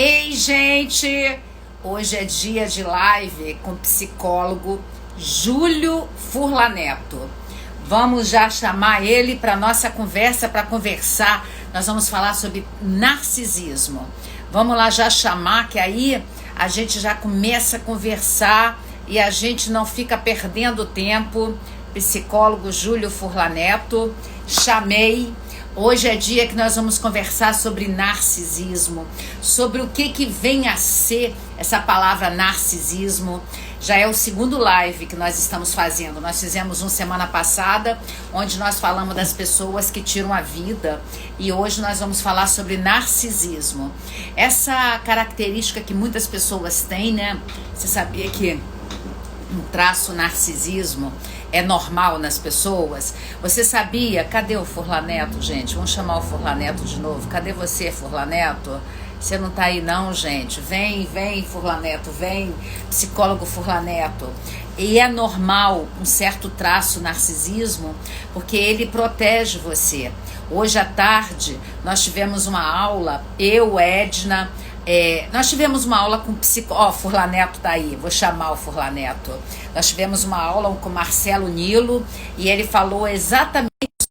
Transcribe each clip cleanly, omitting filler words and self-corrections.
Ei, gente! Hoje é dia de live com o psicólogo Júlio Furlaneto. Vamos já chamar ele para nossa conversa, para conversar. Nós vamos falar sobre narcisismo. Vamos lá já chamar, que aí a gente já começa a conversar e a gente não fica perdendo tempo. Psicólogo Júlio Furlaneto, chamei. Hoje é dia que nós vamos conversar sobre narcisismo, sobre o que vem a ser essa palavra narcisismo. Já é o segundo live que nós estamos fazendo. Nós fizemos uma semana passada, onde nós falamos das pessoas que tiram a vida, e hoje nós vamos falar sobre narcisismo. Essa característica que muitas pessoas têm, né? Você sabia que um traço narcisismo é normal nas pessoas? Você sabia? Cadê o Furlaneto, gente? Vamos chamar o Furlaneto de novo. Cadê você, Furlaneto? Você não tá aí não, gente. Vem, Furlaneto, vem, psicólogo Furlaneto. E é normal um certo traço narcisismo, porque ele protege você. Hoje à tarde nós tivemos uma aula, eu, Edna, nós tivemos uma aula com psicólogo. Furlaneto tá aí, vou chamar o Furlaneto. Nós tivemos uma aula com Marcelo Nilo e ele falou exatamente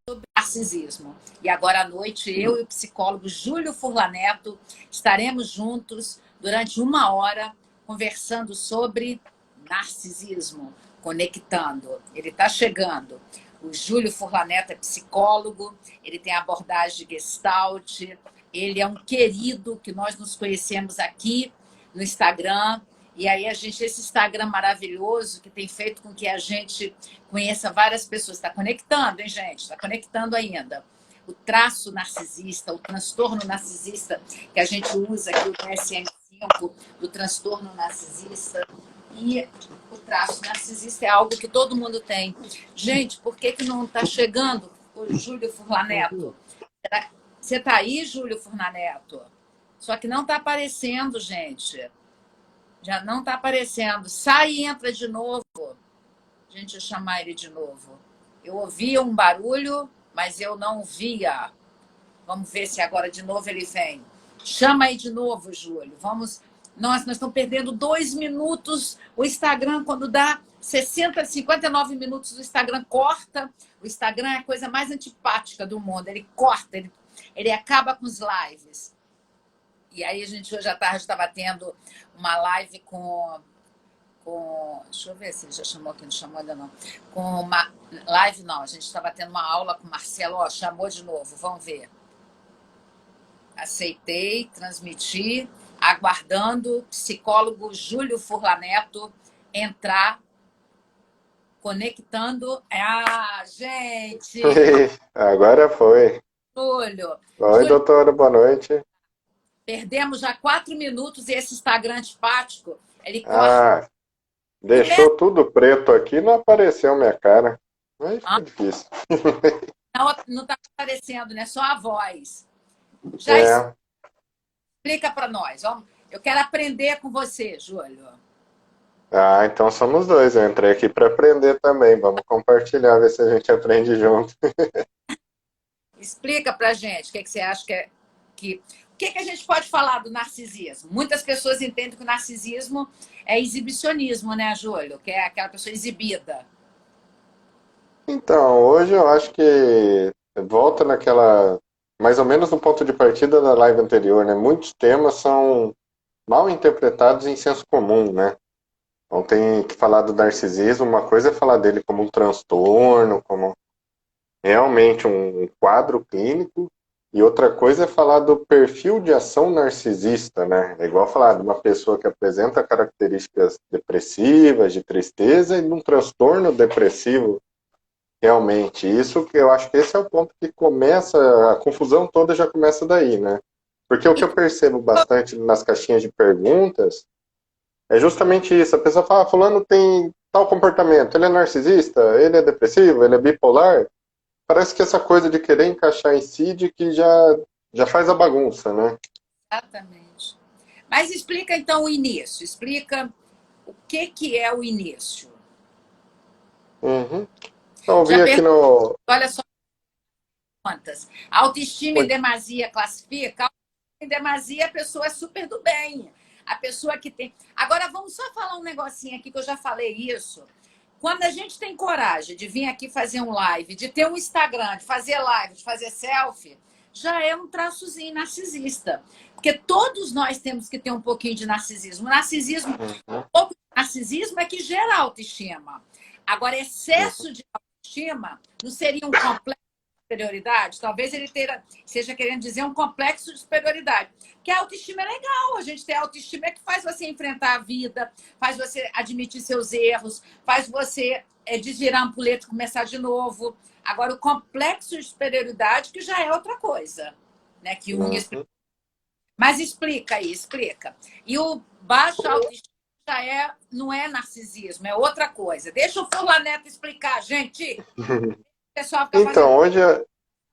sobre narcisismo. E agora à noite eu e o psicólogo Júlio Furlaneto estaremos juntos durante uma hora conversando sobre narcisismo, conectando. Ele está chegando. O Júlio Furlaneto é psicólogo, ele tem abordagem de Gestalt. Ele é um querido que nós nos conhecemos aqui no Instagram. E aí esse Instagram maravilhoso que tem feito com que a gente conheça várias pessoas. Está conectando, hein, gente? Está conectando ainda. O traço narcisista, o transtorno narcisista que a gente usa aqui, o DSM-5, do transtorno narcisista. E o traço narcisista é algo que todo mundo tem. Gente, por que não está chegando o Júlio Furlaneto? Você está aí, Júlio Furlaneto? Só que não está aparecendo, gente. Já não está aparecendo. Sai e entra de novo. Gente, eu chamar ele de novo. Eu ouvia um barulho, mas eu não via. Vamos ver se agora de novo ele vem. Chama aí de novo, Júlio. Vamos. Nós estamos perdendo 2 minutos. O Instagram, quando dá 60, 59 minutos, o Instagram corta. O Instagram é a coisa mais antipática do mundo. Ele corta, ele acaba com os lives. E aí a gente hoje à tarde estava tendo uma live com... Deixa eu ver se ele já chamou aqui, não chamou ainda não. Com uma live não, a gente estava tendo uma aula com o Marcelo, ó, chamou de novo, vamos ver. Aceitei, transmiti, aguardando o psicólogo Júlio Furlaneto entrar, conectando. Ah, gente! Agora foi. Júlio, Oi, doutora, boa noite. perdemos já 4 minutos e esse Instagram antipático, ele corta. Ah, deixou tudo preto aqui, não apareceu minha cara. Aí fica difícil. Não está aparecendo, né? Só a voz. Já É. explica para nós. Eu quero aprender com você, Júlio. Ah, então somos dois. Eu entrei aqui para aprender também. Vamos compartilhar, ver se a gente aprende junto. Explica para gente o que você acha que o que a gente pode falar do narcisismo? Muitas pessoas entendem que o narcisismo é exibicionismo, né, Júlio? Que é aquela pessoa exibida. Então, hoje eu acho que volta naquela, mais ou menos no ponto de partida da live anterior, né? Muitos temas são mal interpretados em senso comum, né? Então tem que falar do narcisismo, uma coisa é falar dele como um transtorno, como realmente um quadro clínico, e outra coisa é falar do perfil de ação narcisista, né? É igual falar de uma pessoa que apresenta características depressivas, de tristeza, e de um transtorno depressivo, realmente. Isso que eu acho que esse é o ponto que começa, a confusão toda já começa daí, né? Porque o que eu percebo bastante nas caixinhas de perguntas é justamente isso. A pessoa fala, fulano tem tal comportamento, ele é narcisista, ele é depressivo, ele é bipolar. Parece que essa coisa de querer encaixar em si, de que já faz a bagunça, né? Exatamente. Mas explica então o início. Explica o que é o início. Uhum. Então, eu Já vi aqui no... olha só quantas. Autoestima em demasia classifica. em demasia, a pessoa é super do bem. A pessoa que tem. Agora, vamos só falar um negocinho aqui que eu já falei isso. Quando a gente tem coragem de vir aqui fazer um live, de ter um Instagram, de fazer live, de fazer selfie, já é um traçozinho narcisista. Porque todos nós temos que ter um pouquinho de narcisismo. O narcisismo, Uhum. um pouco de narcisismo é que gera autoestima. Agora, excesso de autoestima não seria um complexo de superioridade? Talvez ele seja querendo dizer um complexo de superioridade. Porque a autoestima é legal. A gente ter autoestima é que faz você enfrentar a vida, faz você admitir seus erros, faz você desvirar a ampulheta e começar de novo. Agora, o complexo de superioridade que já é outra coisa, né? Que Jung explica. Uhum. Mas explica aí, explica. E o baixo autoestima não é narcisismo, é outra coisa. Deixa o Fulaneto explicar, gente. O pessoal fica fazendo. Então, hoje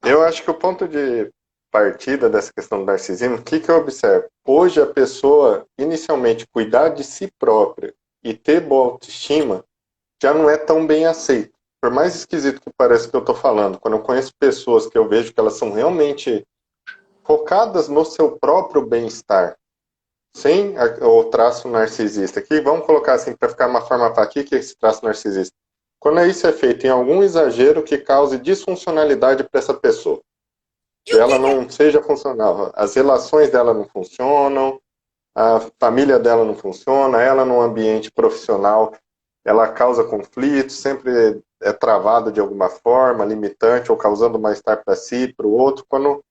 eu acho que o ponto de partida dessa questão do narcisismo, o que eu observo? Hoje a pessoa, inicialmente, cuidar de si própria e ter boa autoestima já não é tão bem aceito. Por mais esquisito que pareça que eu estou falando, quando eu conheço pessoas que eu vejo que elas são realmente focadas no seu próprio bem-estar, sem o traço narcisista. Aqui, vamos colocar assim, para ficar uma forma fácil, o que é esse traço narcisista? Quando isso é feito em algum exagero que cause disfuncionalidade para essa pessoa. E Que o ela que que é? não seja funcional. As relações dela não funcionam, a família dela não funciona, ela no ambiente profissional, ela causa conflitos, sempre é travada de alguma forma, limitante, ou causando mal-estar para si, para o outro, quando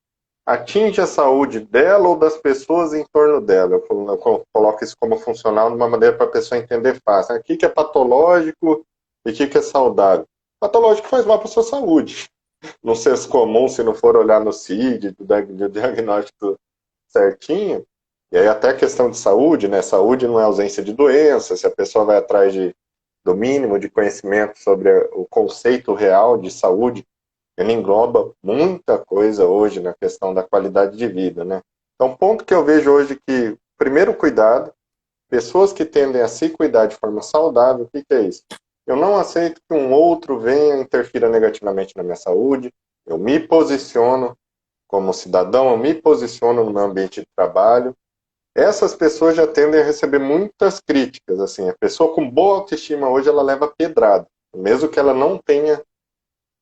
atinge a saúde dela ou das pessoas em torno dela. Eu coloco isso como funcional de uma maneira para a pessoa entender fácil. O que é patológico e o que é saudável? Patológico faz mal para a sua saúde. No senso comum, se não for olhar no CID, do diagnóstico certinho, e aí até a questão de saúde, né? Saúde não é ausência de doença, se a pessoa vai atrás do mínimo de conhecimento sobre o conceito real de saúde, ele engloba muita coisa hoje na questão da qualidade de vida, né? Então, ponto que eu vejo hoje que, primeiro cuidado, pessoas que tendem a se cuidar de forma saudável, o que é isso? Eu não aceito que um outro venha e interfira negativamente na minha saúde, eu me posiciono como cidadão, eu me posiciono no meu ambiente de trabalho. Essas pessoas já tendem a receber muitas críticas, assim, a pessoa com boa autoestima hoje, ela leva pedrada, mesmo que ela não tenha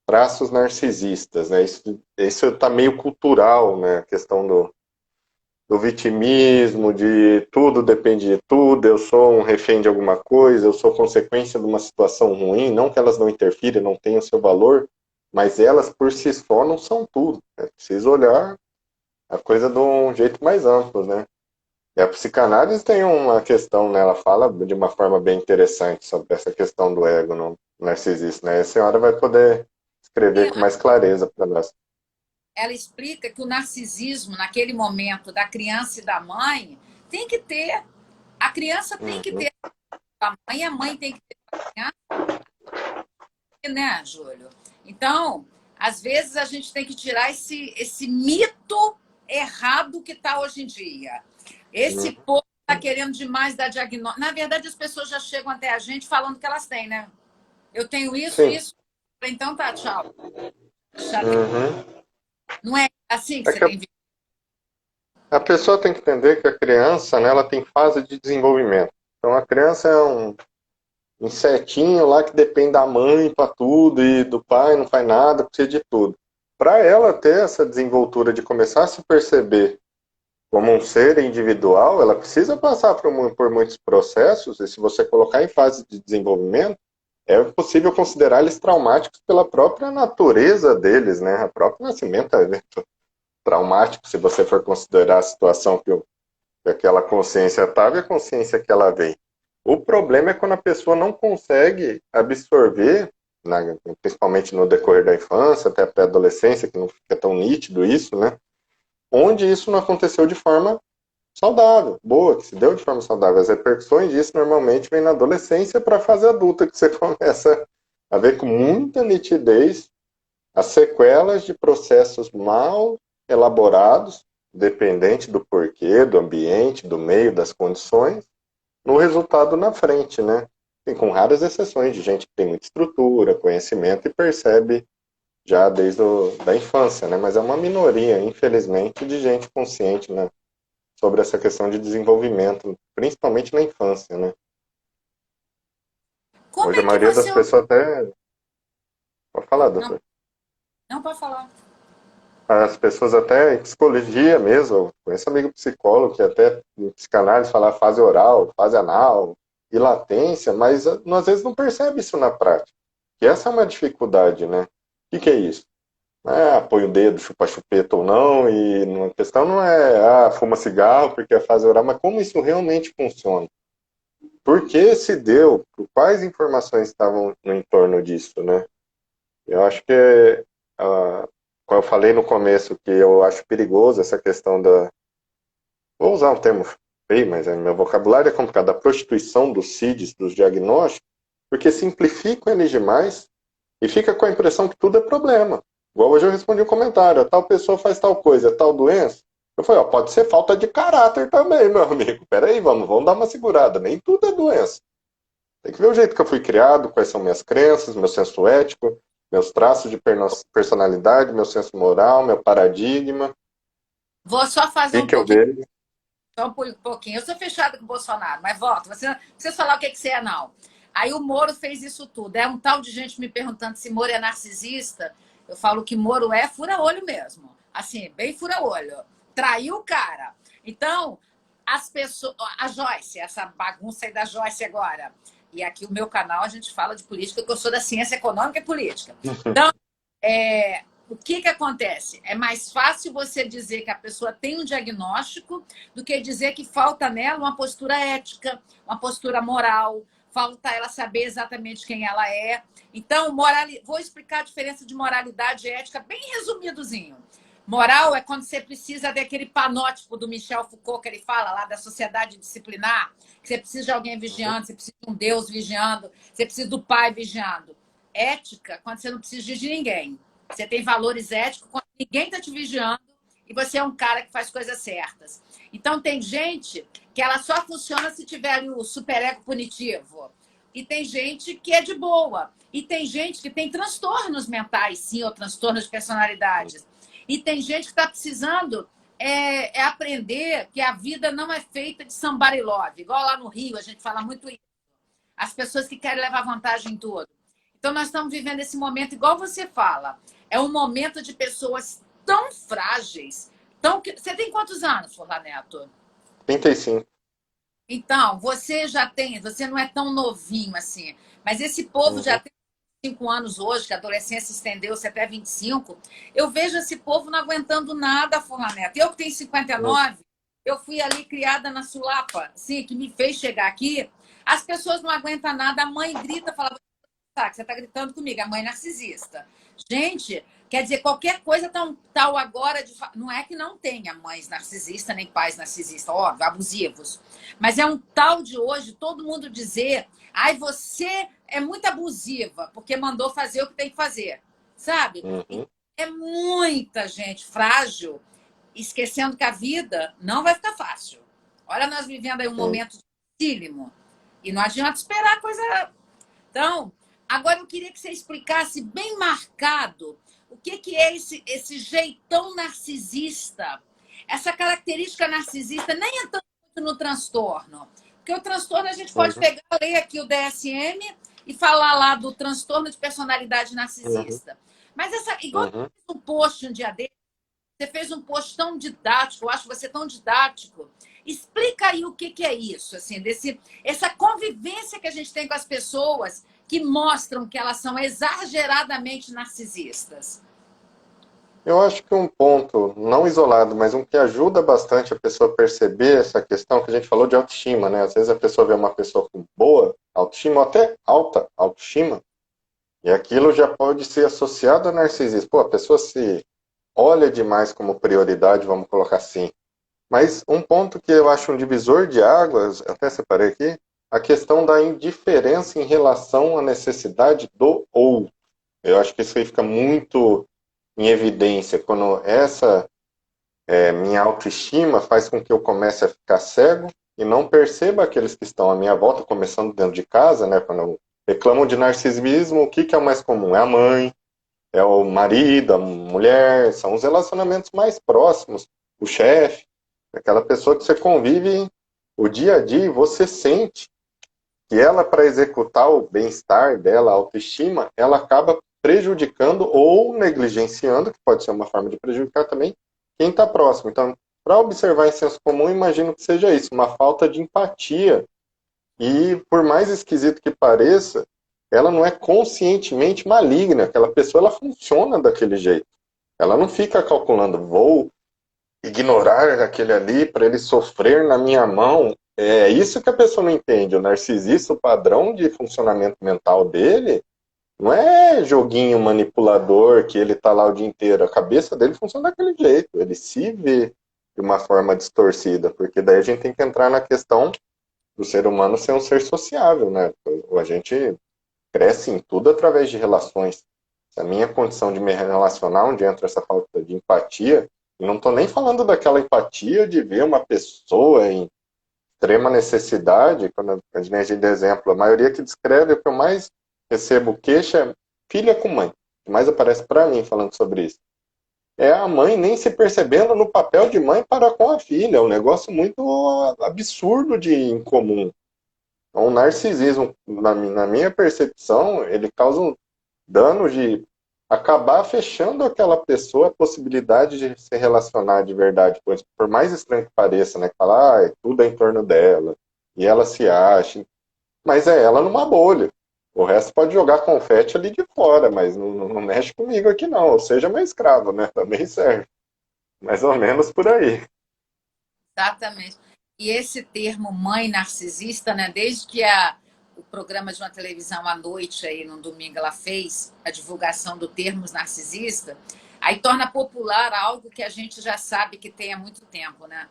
traços narcisistas, né? Isso está meio cultural, né? A questão do vitimismo, de tudo depende de tudo, eu sou um refém de alguma coisa, eu sou consequência de uma situação ruim, não que elas não interfiram, não tenham seu valor, mas elas por si só não são tudo. É preciso olhar a coisa de um jeito mais amplo, né? E a psicanálise tem uma questão, né? Ela fala de uma forma bem interessante sobre essa questão do ego no narcisista, né? A senhora vai poder escrever com mais clareza para nós. Ela explica que o narcisismo, naquele momento da criança e da mãe, tem que ter. A criança tem que Uhum. ter a mãe tem que ter a criança, né, Júlio? Então, às vezes a gente tem que tirar esse mito errado que está hoje em dia. Esse Uhum. povo está querendo demais dar diagnóstico. Na verdade, as pessoas já chegam até a gente falando que elas têm, né? Eu tenho isso, Sim. isso. Então tá, tchau. Uhum. Não é assim que É você que tem visto? a pessoa tem que entender que a criança, né, ela tem fase de desenvolvimento. Então a criança é um insetinho lá que depende da mãe para tudo e do pai não faz nada, precisa de tudo. Para ela ter essa desenvoltura de começar a se perceber como um ser individual, ela precisa passar por muitos processos, e se você colocar em fase de desenvolvimento, é possível considerar eles traumáticos pela própria natureza deles, né? O próprio nascimento é evento traumático, se você for considerar a situação que aquela consciência estava e a consciência que ela vem. O problema é quando a pessoa não consegue absorver, principalmente no decorrer da infância, até a pré-adolescência, que não fica tão nítido isso, né? Onde isso não aconteceu de forma saudável, boa, que se deu de forma saudável. As repercussões disso normalmente vêm na adolescência para a fase adulta, que você começa a ver com muita nitidez as sequelas de processos mal elaborados, dependente do porquê, do ambiente, do meio, das condições, no resultado na frente, né? E com raras exceções de gente que tem muita estrutura, conhecimento e percebe já desde da infância, né? Mas é uma minoria, infelizmente, de gente consciente, né? sobre essa questão de desenvolvimento, principalmente na infância, né? Como Hoje a é que maioria das você... pessoas até... Pode falar, Não, doutor. não pode falar. As pessoas até em psicologia mesmo, conheço amigo psicólogo que até em psicanálise fala fase oral, fase anal e latência, mas às vezes não percebe isso na prática. E essa é uma dificuldade, né? O que é isso? Não é apoia o dedo, chupa chupeta ou não, e a questão não é fuma cigarro porque é fase oral, mas como isso realmente funciona? Por que se deu? Quais informações estavam no entorno disso, né? Eu acho que, como eu falei no começo, que eu acho perigoso essa questão da... Vou usar um termo feio, mas meu vocabulário é complicado, da prostituição dos CIDs, dos diagnósticos, porque simplificam eles demais e fica com a impressão que tudo é problema. Igual hoje eu respondi um comentário, tal pessoa faz tal coisa, tal doença. Eu falei, pode ser falta de caráter também, meu amigo. Peraí, vamos dar uma segurada. Nem tudo é doença. Tem que ver o jeito que eu fui criado, quais são minhas crenças, meu senso ético, meus traços de personalidade, meu senso moral, meu paradigma, Vou só fazer o um que eu pouquinho, vejo. só um pouquinho. Eu sou fechada com o Bolsonaro, mas volto. Você não precisa falar o que você é, não. Aí o Moro fez isso tudo. É um tal de gente me perguntando se Moro é narcisista. Eu falo que Moro é fura-olho mesmo. Assim, bem fura-olho. Traiu o cara. Então, as pessoas... A Joyce, essa bagunça aí da Joyce agora. E aqui o meu canal a gente fala de política, que eu sou da ciência econômica e política. Então, o que acontece? É mais fácil você dizer que a pessoa tem um diagnóstico do que dizer que falta nela uma postura ética, uma postura moral, falta ela saber exatamente quem ela é. Então, vou explicar a diferença de moralidade e ética bem resumidozinho. Moral é quando você precisa daquele panótipo do Michel Foucault que ele fala lá da sociedade disciplinar, que você precisa de alguém vigiando, você precisa de um Deus vigiando, você precisa do pai vigiando. Ética, quando você não precisa de ninguém. Você tem valores éticos quando ninguém está te vigiando e você é um cara que faz coisas certas. Então, tem gente que ela só funciona se tiver ali o superego punitivo. E tem gente que é de boa. E tem gente que tem transtornos mentais, sim, ou transtornos de personalidades. E tem gente que está precisando aprender que a vida não é feita de somebody love. Igual lá no Rio, a gente fala muito isso. As pessoas que querem levar vantagem em tudo. Então, nós estamos vivendo esse momento, igual você fala. É um momento de pessoas tão frágeis. Você tem quantos anos, Forla Neto? 35. Então, você não é tão novinho assim. Mas esse povo já Uhum. tem 5 anos hoje, que a adolescência estendeu-se até 25. Eu vejo esse povo não aguentando nada, Forla Neto. Eu que tenho 59, eu fui ali criada na Sulapa, assim, que me fez chegar aqui. As pessoas não aguentam nada, a mãe grita, fala, que você está gritando comigo, a mãe narcisista. Gente, quer dizer, qualquer coisa tal agora de. Não é que não tenha mães narcisistas nem pais narcisistas, óbvio, abusivos. Mas é um tal de hoje todo mundo dizer, ai, você é muito abusiva, porque mandou fazer o que tem que fazer. Sabe? Uhum. É muita gente frágil, esquecendo que a vida não vai ficar fácil. Olha, nós vivendo aí um Sim. momento dificílimo. E não adianta esperar a coisa. Então, agora eu queria que você explicasse bem marcado o que é esse jeitão narcisista. Essa característica narcisista nem é tanto no transtorno. Porque o transtorno a gente pode Uhum. pegar, ler aqui o DSM e falar lá do transtorno de personalidade Uhum. narcisista. Mas igual você Uhum. fez um post um dia desse, você fez um post tão didático, eu acho você tão didático. Explica aí o que é isso, assim, essa convivência que a gente tem com as pessoas que mostram que elas são exageradamente narcisistas. Eu acho que um ponto, não isolado, mas um que ajuda bastante a pessoa a perceber essa questão que a gente falou de autoestima, né? Às vezes a pessoa vê uma pessoa com boa autoestima, ou até alta autoestima, e aquilo já pode ser associado a narcisismo. Pô, a pessoa se olha demais como prioridade, vamos colocar assim. Mas um ponto que eu acho um divisor de águas, até separei aqui, a questão da indiferença em relação à necessidade do outro. Eu acho que isso aí fica muito em evidência quando essa minha autoestima faz com que eu comece a ficar cego e não perceba aqueles que estão à minha volta, começando dentro de casa, né? Quando eu reclamam de narcisismo, o que é o mais comum? É a mãe, é o marido, a mulher, são os relacionamentos mais próximos, o chefe. Aquela pessoa que você convive o dia a dia e você sente que ela, para executar o bem-estar dela, a autoestima, ela acaba prejudicando ou negligenciando, que pode ser uma forma de prejudicar também, quem está próximo. Então, para observar em senso comum, imagino que seja isso, uma falta de empatia. E, por mais esquisito que pareça, ela não é conscientemente maligna. Aquela pessoa, ela funciona daquele jeito. Ela não fica calculando, vou ignorar aquele ali para ele sofrer na minha mão. É isso que a pessoa não entende. O narcisista, o padrão de funcionamento mental dele, não é joguinho manipulador que ele tá lá o dia inteiro. A cabeça dele funciona daquele jeito. Ele se vê de uma forma distorcida, porque daí a gente tem que entrar na questão do ser humano ser um ser sociável, né? A gente cresce em tudo através de relações. A minha condição de me relacionar, onde entra essa falta de empatia, e não estou nem falando daquela empatia de ver uma pessoa em extrema necessidade, quando a gente dá exemplo, a maioria que descreve, o que eu mais recebo queixa é filha com mãe, o que mais aparece para mim falando sobre isso. É a mãe nem se percebendo no papel de mãe para com a filha, é um negócio muito absurdo de incomum. O narcisismo, na minha percepção, ele causa um dano de acabar fechando aquela pessoa a possibilidade de se relacionar de verdade, pois por mais estranho que pareça, né, falar, tudo é em torno dela, e ela se acha, mas é ela numa bolha. O resto pode jogar confete ali de fora, mas não mexe comigo aqui não, ou seja, meu escravo, né, também serve. Mais ou menos por aí. Exatamente. E esse termo mãe narcisista, né, desde que o programa de uma televisão à noite, aí no domingo, ela fez a divulgação do termo narcisista, aí torna popular algo que a gente já sabe que tem há muito tempo, né?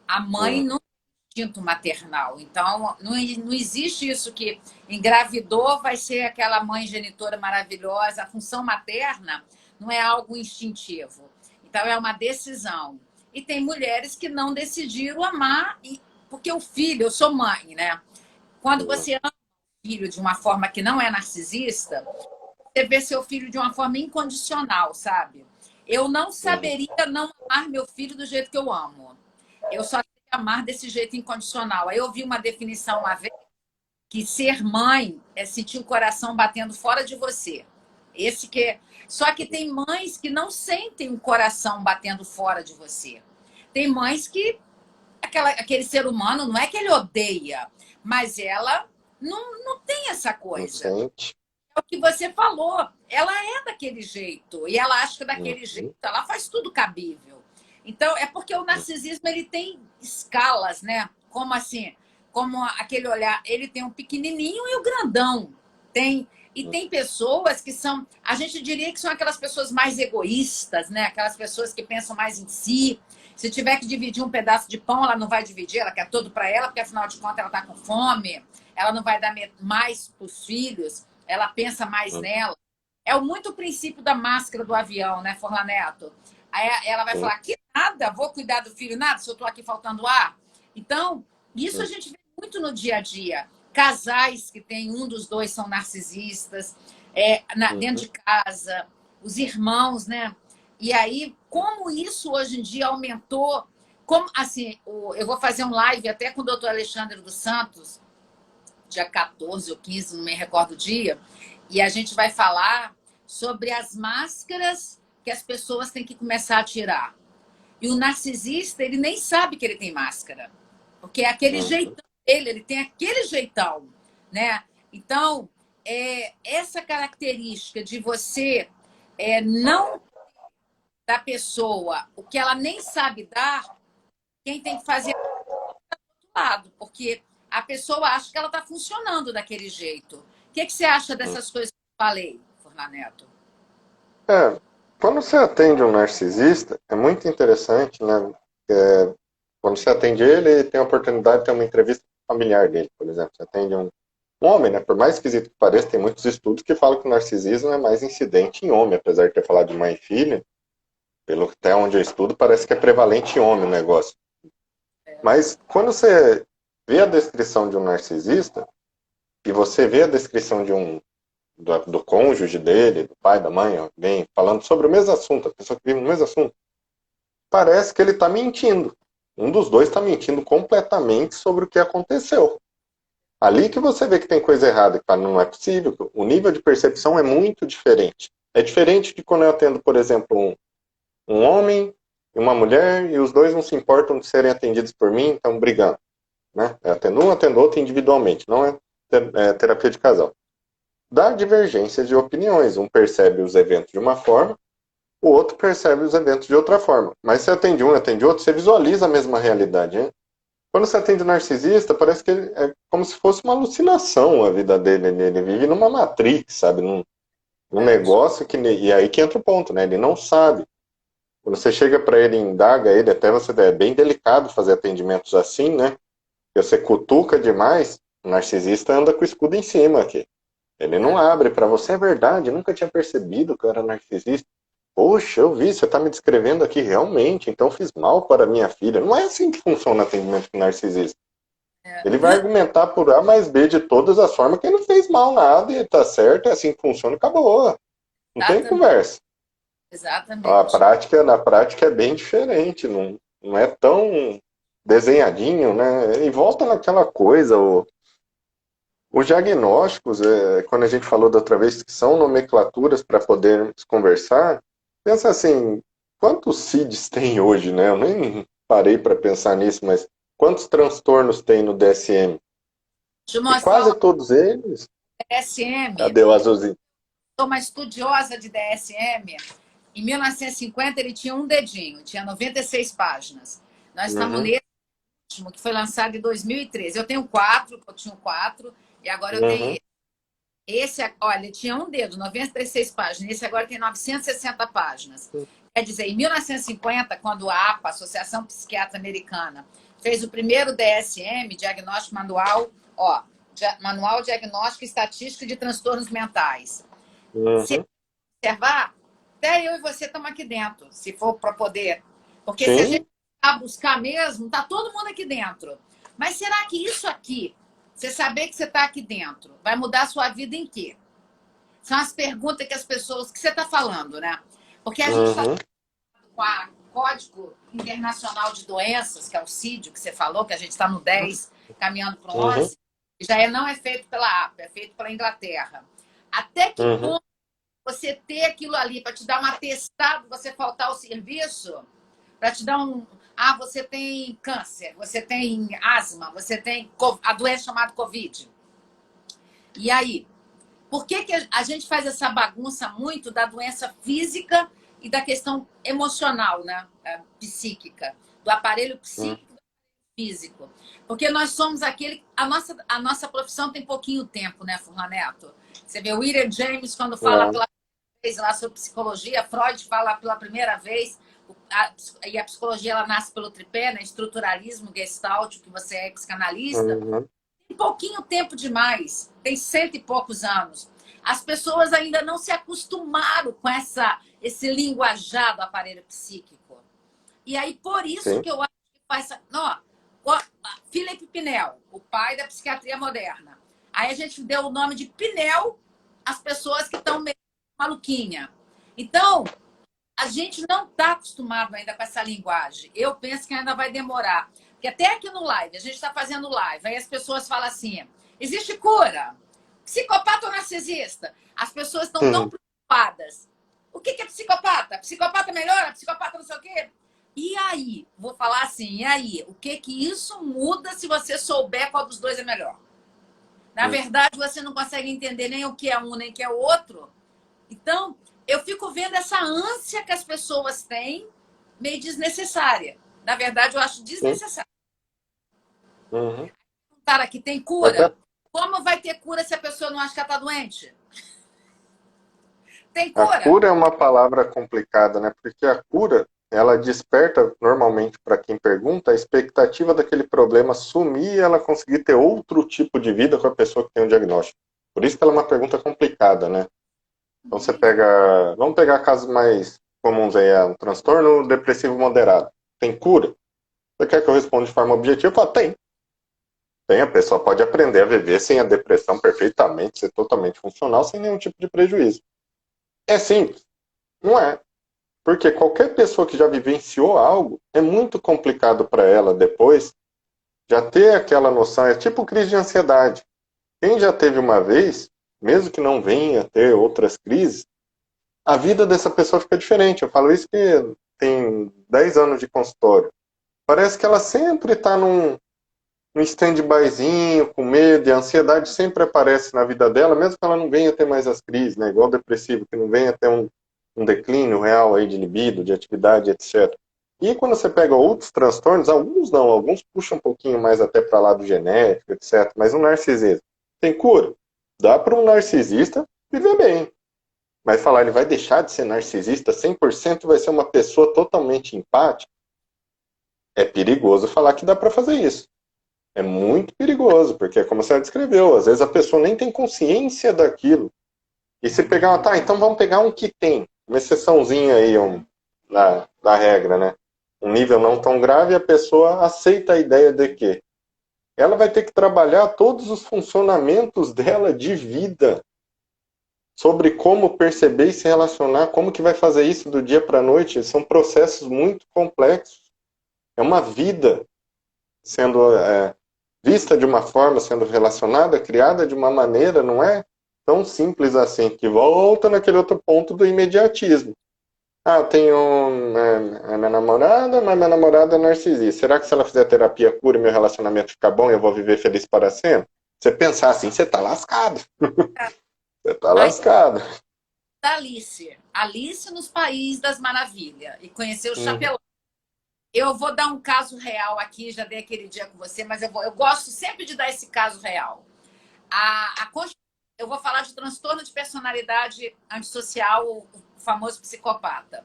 A mãe Hum, não tem instinto maternal. Então, não existe isso que engravidou, vai ser aquela mãe genitora maravilhosa. A função materna não é algo instintivo. Então, é uma decisão. E tem mulheres que não decidiram amar, porque o filho, eu sou mãe, né? Quando hum, você ama o filho de uma forma que não é narcisista, você vê seu filho de uma forma incondicional, sabe? Eu não hum, saberia não amar meu filho do jeito que eu amo. Eu só sei amar desse jeito incondicional. Aí eu vi uma definição uma vez que ser mãe é sentir o coração batendo fora de você. Esse que é... Só que tem mães que não sentem o coração batendo fora de você. Tem mães que aquele ser humano não é que ele odeia, mas ela não tem essa não coisa. sente. É o que você falou. Ela é daquele jeito. E ela acha que Hum, daquele jeito hum, ela faz tudo cabível. Então, é porque o narcisismo ele tem escalas, né? Como assim? Como aquele olhar, ele tem um pequenininho e o grandão. E hum, tem pessoas que são, a gente diria que são aquelas pessoas mais egoístas, né? Aquelas pessoas que pensam mais em si. Se tiver que dividir um pedaço de pão, ela não vai dividir, ela quer todo para ela, porque afinal de contas ela está com fome. Ela não vai dar mais para os filhos, ela pensa mais hum, nela. É muito o princípio da máscara do avião, né, Forla Neto? Aí ela vai sim, falar: que nada, vou cuidar do filho, nada, se eu estou aqui faltando ar. Então, isso a hum, gente vê muito no dia a dia. Casais que tem um dos dois são narcisistas, dentro uhum, de casa, os irmãos, né? E aí, como isso hoje em dia aumentou? Como assim, eu vou fazer um live até com o doutor Alexandre dos Santos, dia 14 ou 15, não me recordo o dia, e a gente vai falar sobre as máscaras que as pessoas têm que começar a tirar. E o narcisista, ele nem sabe que ele tem máscara, porque é aquele uhum, jeitão dele, ele tem aquele jeitão, né? Então, essa característica de você não dar pessoa o que ela nem sabe dar, quem tem que fazer é do lado, porque a pessoa acha que ela está funcionando daquele jeito. O que você acha hum. dessas coisas que eu falei, Fornaneto? É, quando você atende um narcisista, é muito interessante, né? É, quando você atende ele, tem a oportunidade de ter uma entrevista familiar dele, por exemplo. Você atende um homem, né? Por mais esquisito que pareça, tem muitos estudos que falam que o narcisismo é mais incidente em homem, apesar de ter falado de mãe e filha. Pelo até onde eu estudo, parece que é prevalente em homem o negócio. Mas quando você vê a descrição de um narcisista e você vê a descrição de do cônjuge dele, do pai, da mãe, alguém falando sobre o mesmo assunto, a pessoa que vive no mesmo assunto, parece que ele está mentindo. Um dos dois está mentindo completamente sobre o que aconteceu. Ali que você vê que tem coisa errada, que não é possível. O nível de percepção é muito diferente. É diferente de quando eu atendo, por exemplo, um homem e uma mulher, e os dois não se importam de serem atendidos por mim, estão brigando. Né? Eu atendo um, atendo outro individualmente, não é terapia de casal. Dá divergência de opiniões. Um percebe os eventos de uma forma, o outro percebe os eventos de outra forma. Mas se atende um e atende outro, você visualiza a mesma realidade. Hein? Quando você atende um narcisista, parece que é como se fosse uma alucinação a vida dele. Ele vive numa matrix, sabe? Num negócio que... E aí que entra o ponto, né? Ele não sabe. Quando você chega para ele e indaga ele, até você é bem delicado fazer atendimentos assim, né? Porque você cutuca demais, o narcisista anda com o escudo em cima aqui. Ele não abre para você, é verdade, nunca tinha percebido que eu era narcisista. Poxa, eu vi, você está me descrevendo aqui realmente, então fiz mal para minha filha. Não é assim que funciona o atendimento com narcisista. Ele vai argumentar por A mais B de todas as formas que ele não fez mal nada e tá certo, é assim que funciona, acabou. Não tem conversa. Exatamente. Na prática é bem diferente, não é tão desenhadinho, né? E volta naquela coisa, os diagnósticos, quando a gente falou da outra vez, que são nomenclaturas para podermos conversar, pensa assim, quantos CIDs tem hoje, né? Eu nem parei para pensar nisso, mas quantos transtornos tem no DSM? Deixa eu E mostrar quase o todos eles... DSM. Cadê o azulzinho? Sou uma estudiosa de DSM. Em 1950 ele tinha um dedinho, tinha 96 páginas. Nós estamos Uhum, nesse último, que foi lançado em 2013. Eu tenho quatro, eu tinha quatro, e agora eu tenho uhum, esse. Olha, ele tinha um dedo, 96 páginas. Esse agora tem 960 páginas. Quer dizer, em 1950, quando a APA, Associação Psiquiatra Americana, fez o primeiro DSM, Diagnóstico Manual, Manual Diagnóstico e Estatística de Transtornos Mentais. Se uhum. observar, até eu e você estamos aqui dentro, se for para poder. Porque se a gente Sim, buscar mesmo, tá todo mundo aqui dentro. Mas será que isso aqui, você saber que você está aqui dentro, vai mudar a sua vida em quê? São as perguntas que as pessoas, que você está falando, né? Porque a gente está uhum, com o Código Internacional de Doenças, que é o CID, que você falou, que a gente está no 10, caminhando para o uhum, 11, e não é feito pela APA, é feito pela Inglaterra. Até que uhum. ponto você ter aquilo ali para te dar um atestado, você faltar o serviço, para te dar um. Ah, você tem câncer, você tem asma, você tem a doença chamada Covid. E aí? Por que a gente faz essa bagunça muito da doença física e da questão emocional, né? Psíquica, do aparelho Uhum. psíquico e físico? Porque nós somos aquele. A nossa profissão tem pouquinho tempo, né, Furlaneto? Você vê o William James, quando fala É. pela vez lá sobre psicologia, Freud fala pela primeira vez, e a psicologia ela nasce pelo tripé, né? Estruturalismo, gestalt, que você é psicanalista. Uhum. Tem pouquinho tempo demais, tem cento e poucos anos. As pessoas ainda não se acostumaram com esse linguajar do aparelho psíquico. E aí, por isso Sim. que eu acho que faz. Não, Philip Pinel, o pai da psiquiatria moderna. Aí a gente deu o nome de Pinel às pessoas que estão meio maluquinha. Então, a gente não está acostumado ainda com essa linguagem. Eu penso que ainda vai demorar. Porque até aqui no live, a gente está fazendo live, aí as pessoas falam assim: existe cura? Psicopata ou narcisista? As pessoas estão tão Uhum. preocupadas. O que é psicopata? Psicopata melhora? Psicopata não sei o quê? E aí? Vou falar assim: e aí? O que isso muda se você souber qual dos dois é melhor? Na Uhum. verdade, você não consegue entender nem o que é um, nem o que é o outro. Então, eu fico vendo essa ânsia que as pessoas têm, meio desnecessária. Na verdade, eu acho Sim. desnecessário. Uhum. Cara, que tem Até cura? Como vai ter cura se a pessoa não acha que ela está doente? Tem a cura? cura é uma palavra complicada, né? Porque a cura, ela desperta normalmente para quem pergunta a expectativa daquele problema sumir e ela conseguir ter outro tipo de vida com a pessoa que tem o diagnóstico. Por isso que ela é uma pergunta complicada, né? Então você pega, vamos pegar casos mais comuns aí, um transtorno depressivo moderado. Tem cura? Você quer que eu responda de forma objetiva? Eu falo, tem. Tem, a pessoa pode aprender a viver sem a depressão perfeitamente, ser totalmente funcional, sem nenhum tipo de prejuízo. É simples? Não é. Porque qualquer pessoa que já vivenciou algo, é muito complicado para ela depois já ter aquela noção. É tipo crise de ansiedade. Quem já teve uma vez, mesmo que não venha ter outras crises, a vida dessa pessoa fica diferente. Eu falo isso que tem 10 anos de consultório. Parece que ela sempre está num stand-byzinho, com medo, e a ansiedade sempre aparece na vida dela, mesmo que ela não venha ter mais as crises, né? Igual o depressivo, que não venha ter um declínio real aí de libido, de atividade, etc. E quando você pega outros transtornos, alguns não, alguns puxam um pouquinho mais até para lado genético, etc. Mas o narcisismo tem cura. Dá para um narcisista viver bem. Mas falar ele vai deixar de ser narcisista 100%, vai ser uma pessoa totalmente empática, é perigoso falar que dá para fazer isso. É muito perigoso, porque como você descreveu, às vezes a pessoa nem tem consciência daquilo. E se pegar, tá, então vamos pegar um que tem, uma exceçãozinha aí da regra, né? Um nível não tão grave, a pessoa aceita a ideia de que ela vai ter que trabalhar todos os funcionamentos dela de vida, sobre como perceber e se relacionar, como que vai fazer isso do dia para a noite. São processos muito complexos. É uma vida sendo vista de uma forma, sendo relacionada, criada de uma maneira, não é tão simples assim, que volta naquele outro ponto do imediatismo. Ah, eu tenho minha namorada, mas minha namorada é narcisista. Será que se ela fizer terapia cura e meu relacionamento ficar bom, eu vou viver feliz para sempre? Você pensar assim, você tá lascado. Você tá Aí, lascado. Alice. Alice nos Países das Maravilhas. E conheceu o Uhum, Chapelão. Eu vou dar um caso real aqui, já dei aquele dia com você, mas eu gosto sempre de dar esse caso real. Eu vou falar de transtorno de personalidade antissocial, o famoso psicopata.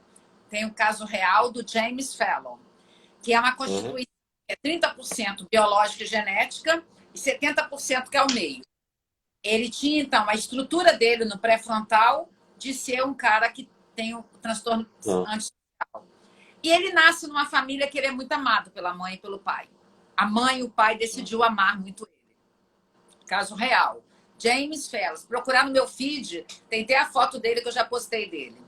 Tem o caso real do James Fallon, que é uma uhum, constituição que é 30% biológica e genética e 70% que é o meio. Ele tinha, então, a estrutura dele no pré-frontal de ser um cara que tem o transtorno uhum, antissocial. E ele nasce numa família que ele é muito amado pela mãe e pelo pai. A mãe e o pai decidiu amar muito ele. Caso real. James Fells. Procurar no meu feed, tem até a foto dele que eu já postei dele.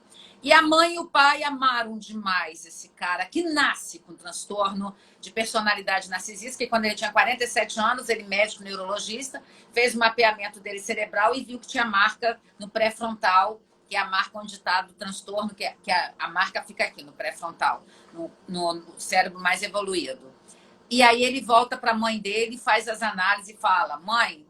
E a mãe e o pai amaram demais esse cara que nasce com transtorno de personalidade narcisista, que quando ele tinha 47 anos, ele médico neurologista, fez o mapeamento dele cerebral e viu que tinha marca no pré-frontal, que é a marca onde está do transtorno, a marca fica aqui no pré-frontal, no cérebro mais evoluído. E aí ele volta para a mãe dele, faz as análises e fala: mãe,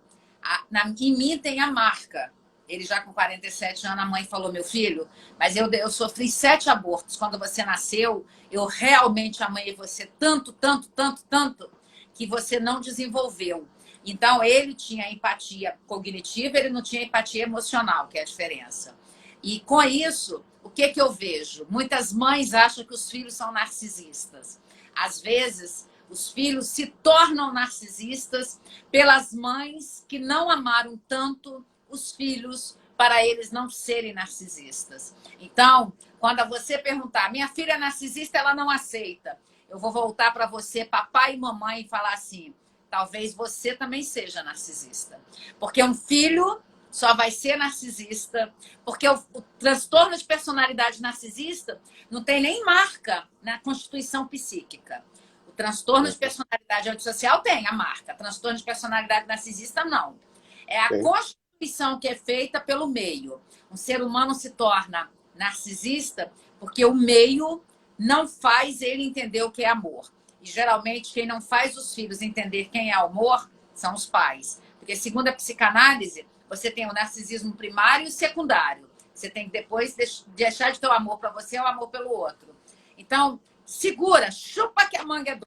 em mim tem a marca. Ele já com 47 anos, a mãe falou: meu filho, mas eu sofri 7 abortos. Quando você nasceu, eu realmente amei você tanto, tanto, tanto, tanto, que você não desenvolveu. Então, ele tinha empatia cognitiva, ele não tinha empatia emocional, que é a diferença. E com isso, o que eu vejo? Muitas mães acham que os filhos são narcisistas. Às vezes, os filhos se tornam narcisistas pelas mães que não amaram tanto os filhos para eles não serem narcisistas. Então, quando você perguntar, minha filha é narcisista, ela não aceita. Eu vou voltar para você, papai e mamãe, e falar assim: talvez você também seja narcisista. Porque um filho só vai ser narcisista, porque o transtorno de personalidade narcisista não tem nem marca na constituição psíquica. O transtorno de uhum. personalidade antissocial tem a marca. Transtorno de personalidade narcisista, não. É a Sim. constituição que é feita pelo meio. Um ser humano se torna narcisista porque o meio não faz ele entender o que é amor. E geralmente quem não faz os filhos entender quem é amor são os pais. Porque segundo a psicanálise, você tem o narcisismo primário e o secundário. Você tem que depois deixar de ter o amor para você e o amor pelo outro. Então, segura, chupa que a manga é doce.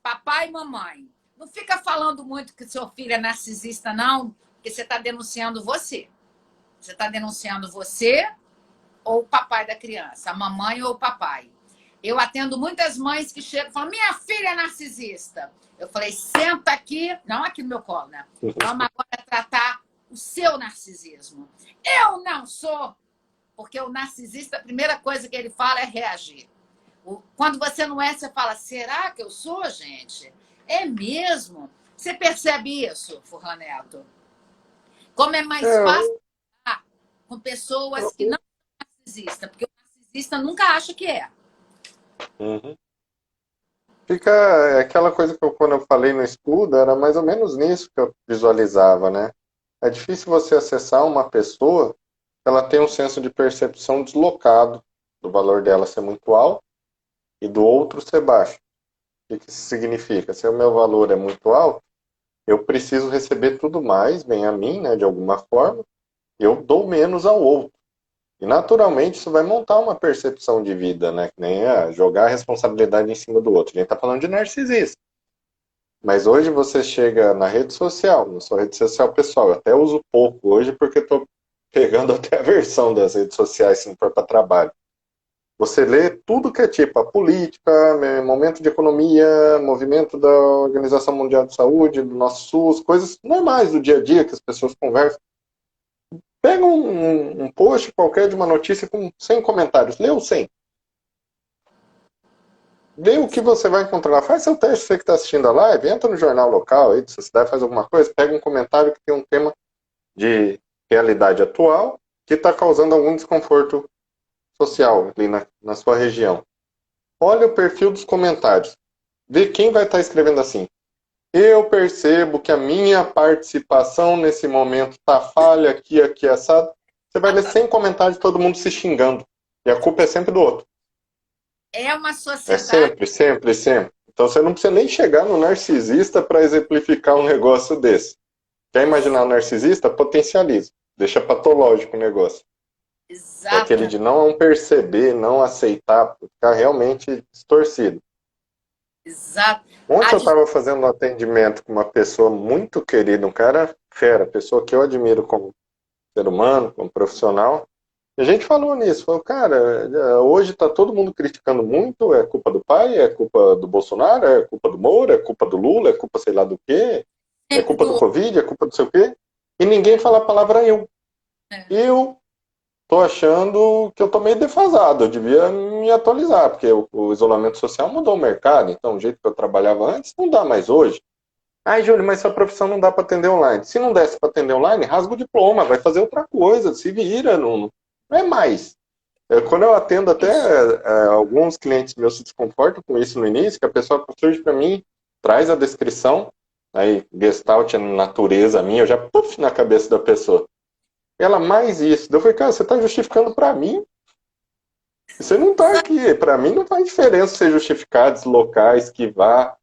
Papai e mamãe. Não fica falando muito que seu filho é narcisista, não, porque você está denunciando você. Você está denunciando você ou o papai da criança, a mamãe ou o papai. Eu atendo muitas mães que chegam e falam: minha filha é narcisista. Eu falei: senta aqui, não aqui no meu colo, né? Vamos agora tratar o seu narcisismo. Eu não sou, porque o narcisista, a primeira coisa que ele fala é reagir. Quando você não é, você fala: será que eu sou, gente? É mesmo? Você percebe isso, Furlan Neto? Como é mais fácil É, com pessoas que não são narcisistas, porque o narcisista nunca acha que é. Uhum. Fica aquela coisa que quando eu falei no estudo, era mais ou menos nisso que eu visualizava, né? É difícil você acessar uma pessoa que ela tem um senso de percepção deslocado do valor dela ser muito alto e do outro ser baixo. O que isso significa? Se o meu valor é muito alto, eu preciso receber tudo mais, vem a mim, né, de alguma forma, eu dou menos ao outro. E naturalmente isso vai montar uma percepção de vida, né? Que nem jogar a responsabilidade em cima do outro. A gente tá falando de narcisista. Mas hoje você chega na rede social, na sua rede social pessoal, eu até uso pouco hoje porque estou pegando até a versão das redes sociais se não for para trabalho. Você lê tudo que é tipo a política, momento de economia, movimento da Organização Mundial de Saúde, do nosso SUS, coisas normais do dia a dia que as pessoas conversam. Pega um post qualquer de uma notícia com 100 comentários, lê os 100. Vê o que você vai encontrar lá. Faz seu teste, você que está assistindo a live, entra no jornal local aí, se cidade, faz alguma coisa, pega um comentário que tem um tema de realidade atual que está causando algum desconforto social ali na sua região. Olha o perfil dos comentários. Vê quem vai estar escrevendo assim. Eu percebo que a minha participação nesse momento está falha aqui, assado. Você vai ler 100 comentários de todo mundo se xingando. E a culpa é sempre do outro. É uma É sociedade. sempre, sempre, sempre. Então você não precisa nem chegar no narcisista para exemplificar um negócio desse. Quer imaginar o narcisista? Potencializa. Deixa patológico o negócio. É aquele Exata, de não perceber, não aceitar, ficar realmente distorcido. exato. A Ontem eu dis- estava fazendo um atendimento com uma pessoa muito querida, um cara fera, pessoa que eu admiro como ser humano, como profissional. E a gente falou nisso, falou, cara, hoje está todo mundo criticando muito, é culpa do pai, é culpa do Bolsonaro, é culpa do Moura, é culpa do Lula, é culpa sei lá do quê, é sempre culpa do do Covid, é culpa do sei o quê, e ninguém fala a palavra eu. outro. Eu tô achando que eu tô meio defasado, eu devia me atualizar, porque o isolamento social mudou o mercado, então o jeito que eu trabalhava antes não dá mais hoje. Ai, Júlio, mas sua profissão não dá para atender online. Se não desse para atender online, rasga o diploma, vai fazer outra coisa, se vira, não é mais. Quando eu atendo até alguns clientes meus se desconfortam com isso no início, que a pessoa surge para mim, traz a descrição, aí Gestalt é natureza minha, eu já puff na cabeça da pessoa. Ela mais isso. Eu falei, cara, você está justificando para mim? Você não está aqui. Para mim não faz diferença ser justificar, deslocar, esquivar.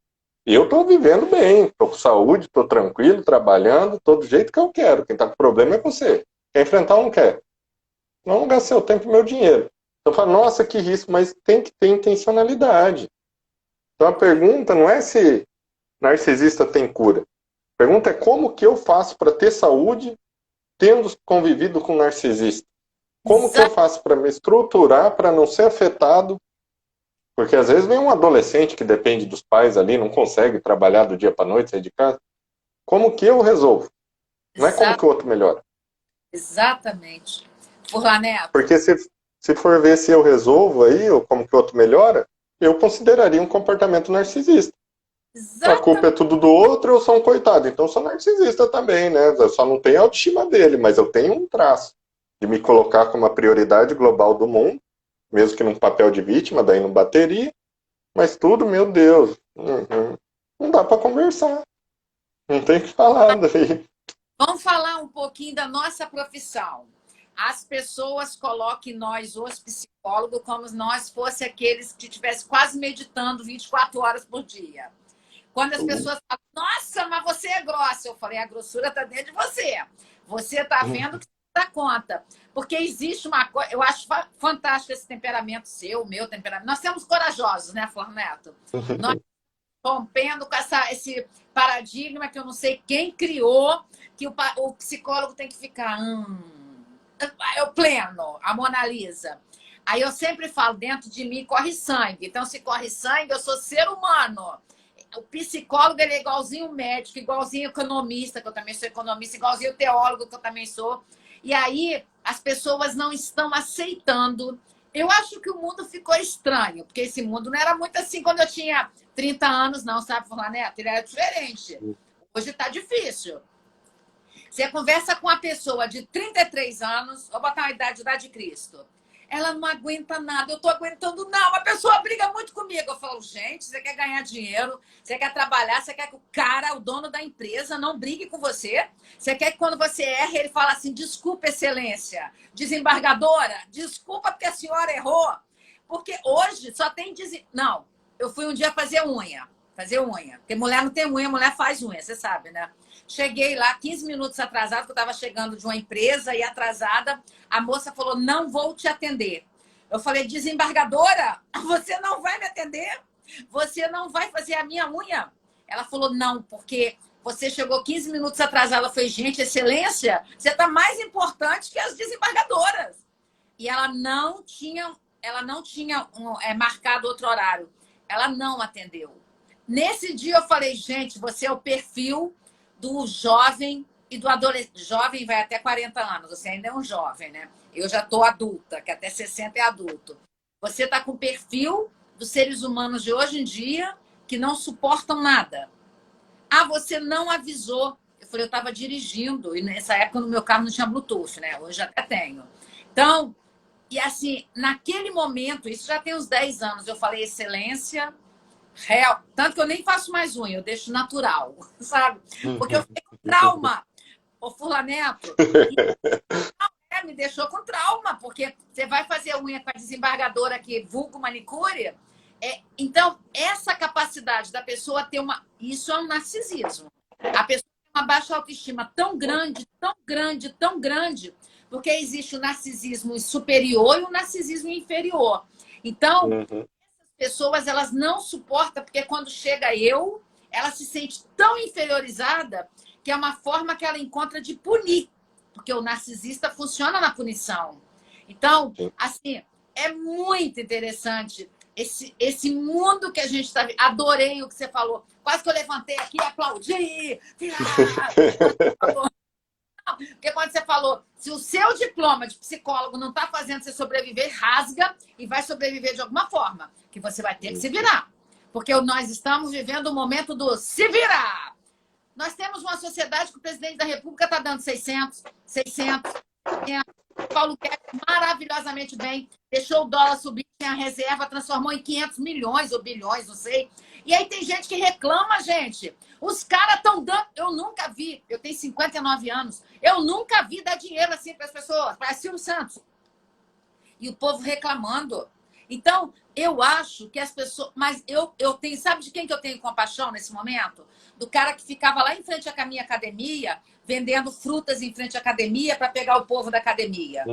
Eu estou vivendo bem, estou com saúde, estou tranquilo, trabalhando, estou do jeito que eu quero. Quem está com problema é você. Quer enfrentar ou não quer? Não gaste seu tempo e meu dinheiro. Então fala, nossa, que risco, mas tem que ter intencionalidade. Então a pergunta não é se narcisista tem cura. A pergunta é como que eu faço para ter saúde tendo convivido com narcisista? Como que eu Exa- faço para me estruturar para não ser afetado? Porque às vezes vem um adolescente que depende dos pais ali, não consegue trabalhar do dia para noite, sair de casa. Como que eu resolvo? Não é como exa- que o outro melhora. exatamente. Furlaneto, Porque se for ver se eu resolvo aí, ou como que o outro melhora, eu consideraria um comportamento narcisista. A culpa é exatamente. tudo do outro, eu sou um coitado. Então eu sou narcisista também, né? Eu só não tenho a autoestima dele, mas eu tenho um traço de me colocar como a prioridade global do mundo, mesmo que num papel de vítima, daí não bateria. Mas tudo, meu Deus, não dá para conversar. Não tem o que falar daí. Vamos falar um pouquinho da nossa profissão. As pessoas colocam nós, os psicólogos, como se nós fosse aqueles que estivessem quase meditando 24 horas por dia. Quando as pessoas falam, nossa, mas você é grossa, eu falei, a grossura está dentro de você. Você está vendo que você dá conta. Porque existe uma coisa, eu acho fantástico esse temperamento seu, o meu temperamento. Nós temos corajosos, né, Forneto? Nós rompendo com esse paradigma que eu não sei quem criou, que o psicólogo tem que ficar. É o pleno, a Mona Lisa. Aí eu sempre falo, dentro de mim corre sangue. Então, se corre sangue, eu sou ser humano. O psicólogo ele é igualzinho o médico, igualzinho o economista, que eu também sou economista, igualzinho o teólogo, que eu também sou. E aí as pessoas não estão aceitando. Eu acho que o mundo ficou estranho, porque esse mundo não era muito assim quando eu tinha 30 anos, não, sabe, Fulaneto? Ele era diferente. Hoje está difícil. Você conversa com uma pessoa de 33 anos, vou botar uma idade de Cristo. Ela não aguenta nada, eu tô aguentando não. A pessoa briga muito comigo. Eu falo, gente, você quer ganhar dinheiro, você quer trabalhar, você quer que o cara, o dono da empresa, não brigue com você. Você quer que quando você erra, ele fala assim, desculpa, excelência, desembargadora, desculpa porque a senhora errou. Porque hoje só tem... Não, eu fui um dia fazer unha. Porque mulher não tem unha, mulher faz unha, você sabe, né? Cheguei lá 15 minutos atrasado, que eu estava chegando de uma empresa e atrasada. A moça falou, não vou te atender. Eu falei, desembargadora, você não vai me atender? Você não vai fazer a minha unha? Ela falou, não, porque você chegou 15 minutos atrasada. Eu falei, gente, excelência, você está mais importante que as desembargadoras. E ela não tinha marcado outro horário. Ela não atendeu. Nesse dia eu falei, gente, você é o perfil do jovem e do adolescente. Jovem vai até 40 anos, você ainda é um jovem, né? Eu já estou adulta, que até 60 é adulto. Você está com o perfil dos seres humanos de hoje em dia que não suportam nada. Ah, você não avisou. Eu falei, eu estava dirigindo, e nessa época no meu carro não tinha Bluetooth, né? Hoje até tenho. Então, e assim, naquele momento, isso já tem uns 10 anos, eu falei, excelência, real. Tanto que eu nem faço mais unha, eu deixo natural, sabe? Porque eu fiquei com trauma, ô Furlaneto. Me deixou com trauma, porque você vai fazer unha com a desembargadora aqui, vulgo manicure. Então, essa capacidade da pessoa ter uma... Isso é um narcisismo. A pessoa tem uma baixa autoestima tão grande, tão grande, tão grande, porque existe o narcisismo superior e o narcisismo inferior. Então, pessoas elas não suportam, porque quando chega eu, ela se sente tão inferiorizada que é uma forma que ela encontra de punir, porque o narcisista funciona na punição. Então, assim, é muito interessante esse mundo que a gente está vendo. Adorei o que você falou. Quase que eu levantei aqui e aplaudi. Porque quando você falou, se o seu diploma de psicólogo não está fazendo você sobreviver, rasga e vai sobreviver de alguma forma, que você vai ter que se virar. Porque nós estamos vivendo o momento do se virar. Nós temos uma sociedade que o presidente da República está dando 600, 600. Paulo Guedes maravilhosamente bem, deixou o dólar subir, tinha a reserva, transformou em 500 milhões ou bilhões, não sei. E aí tem gente que reclama, gente. Os caras estão dando... Eu nunca vi, eu tenho 59 anos, eu nunca vi dar dinheiro assim para as pessoas, para Silvio Santos. E o povo reclamando. Então, eu acho que as pessoas... Mas eu tenho... Sabe de quem que eu tenho compaixão nesse momento? Do cara que ficava lá em frente à minha academia, vendendo frutas em frente à academia para pegar o povo da academia.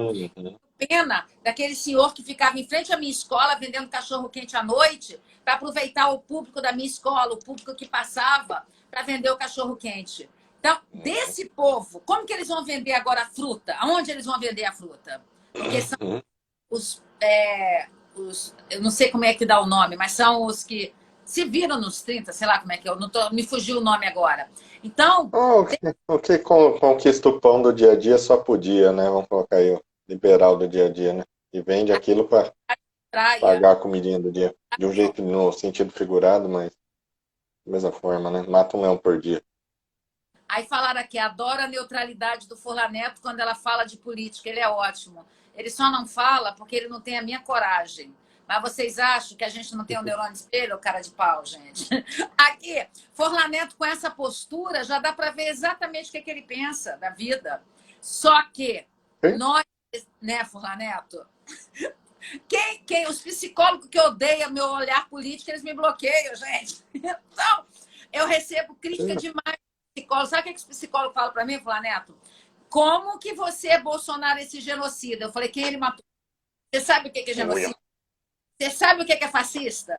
Pena daquele senhor que ficava em frente à minha escola vendendo cachorro-quente à noite para aproveitar o público da minha escola, o público que passava para vender o cachorro-quente. Então, desse povo, como que eles vão vender agora a fruta? Aonde eles vão vender a fruta? Porque são os eu não sei como é que dá o nome, mas são os que se viram nos 30, sei lá como é que é, me fugiu o nome agora. Então... O que conquista o pão do dia a dia só podia, né? Vamos colocar aí o liberal do dia a dia, né? E vende aquilo para pagar a comidinha do dia. De um jeito, no sentido figurado, mas da mesma forma, né? Mata um leão por dia. Aí falaram aqui, adora a neutralidade do Furlaneto quando ela fala de política, ele é ótimo. Ele só não fala porque ele não tem a minha coragem. Mas vocês acham que a gente não tem um neurônio de espelho, cara de pau, gente? Aqui, Furlaneto com essa postura, já dá para ver exatamente o que ele pensa da vida. Só que nós, né, Furlaneto? Os psicólogos que odeiam meu olhar político, eles me bloqueiam, gente. Então, eu recebo crítica demais. Sabe o que os psicólogos falam para mim, Furlaneto? Como que você, Bolsonaro, esse genocida? Eu falei, quem ele matou? Você sabe o que é genocida? Você sabe o que é fascista?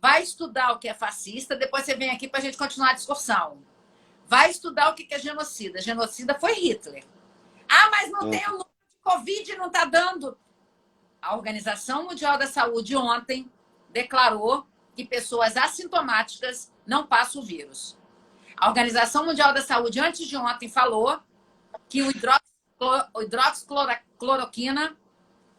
Vai estudar o que é fascista, depois você vem aqui para a gente continuar a discussão. Vai estudar o que é genocida. Genocida foi Hitler. Ah, mas não tem o número de Covid, não está dando. A Organização Mundial da Saúde ontem declarou que pessoas assintomáticas não passam o vírus. A Organização Mundial da Saúde, antes de ontem, falou que o hidroxicloroquina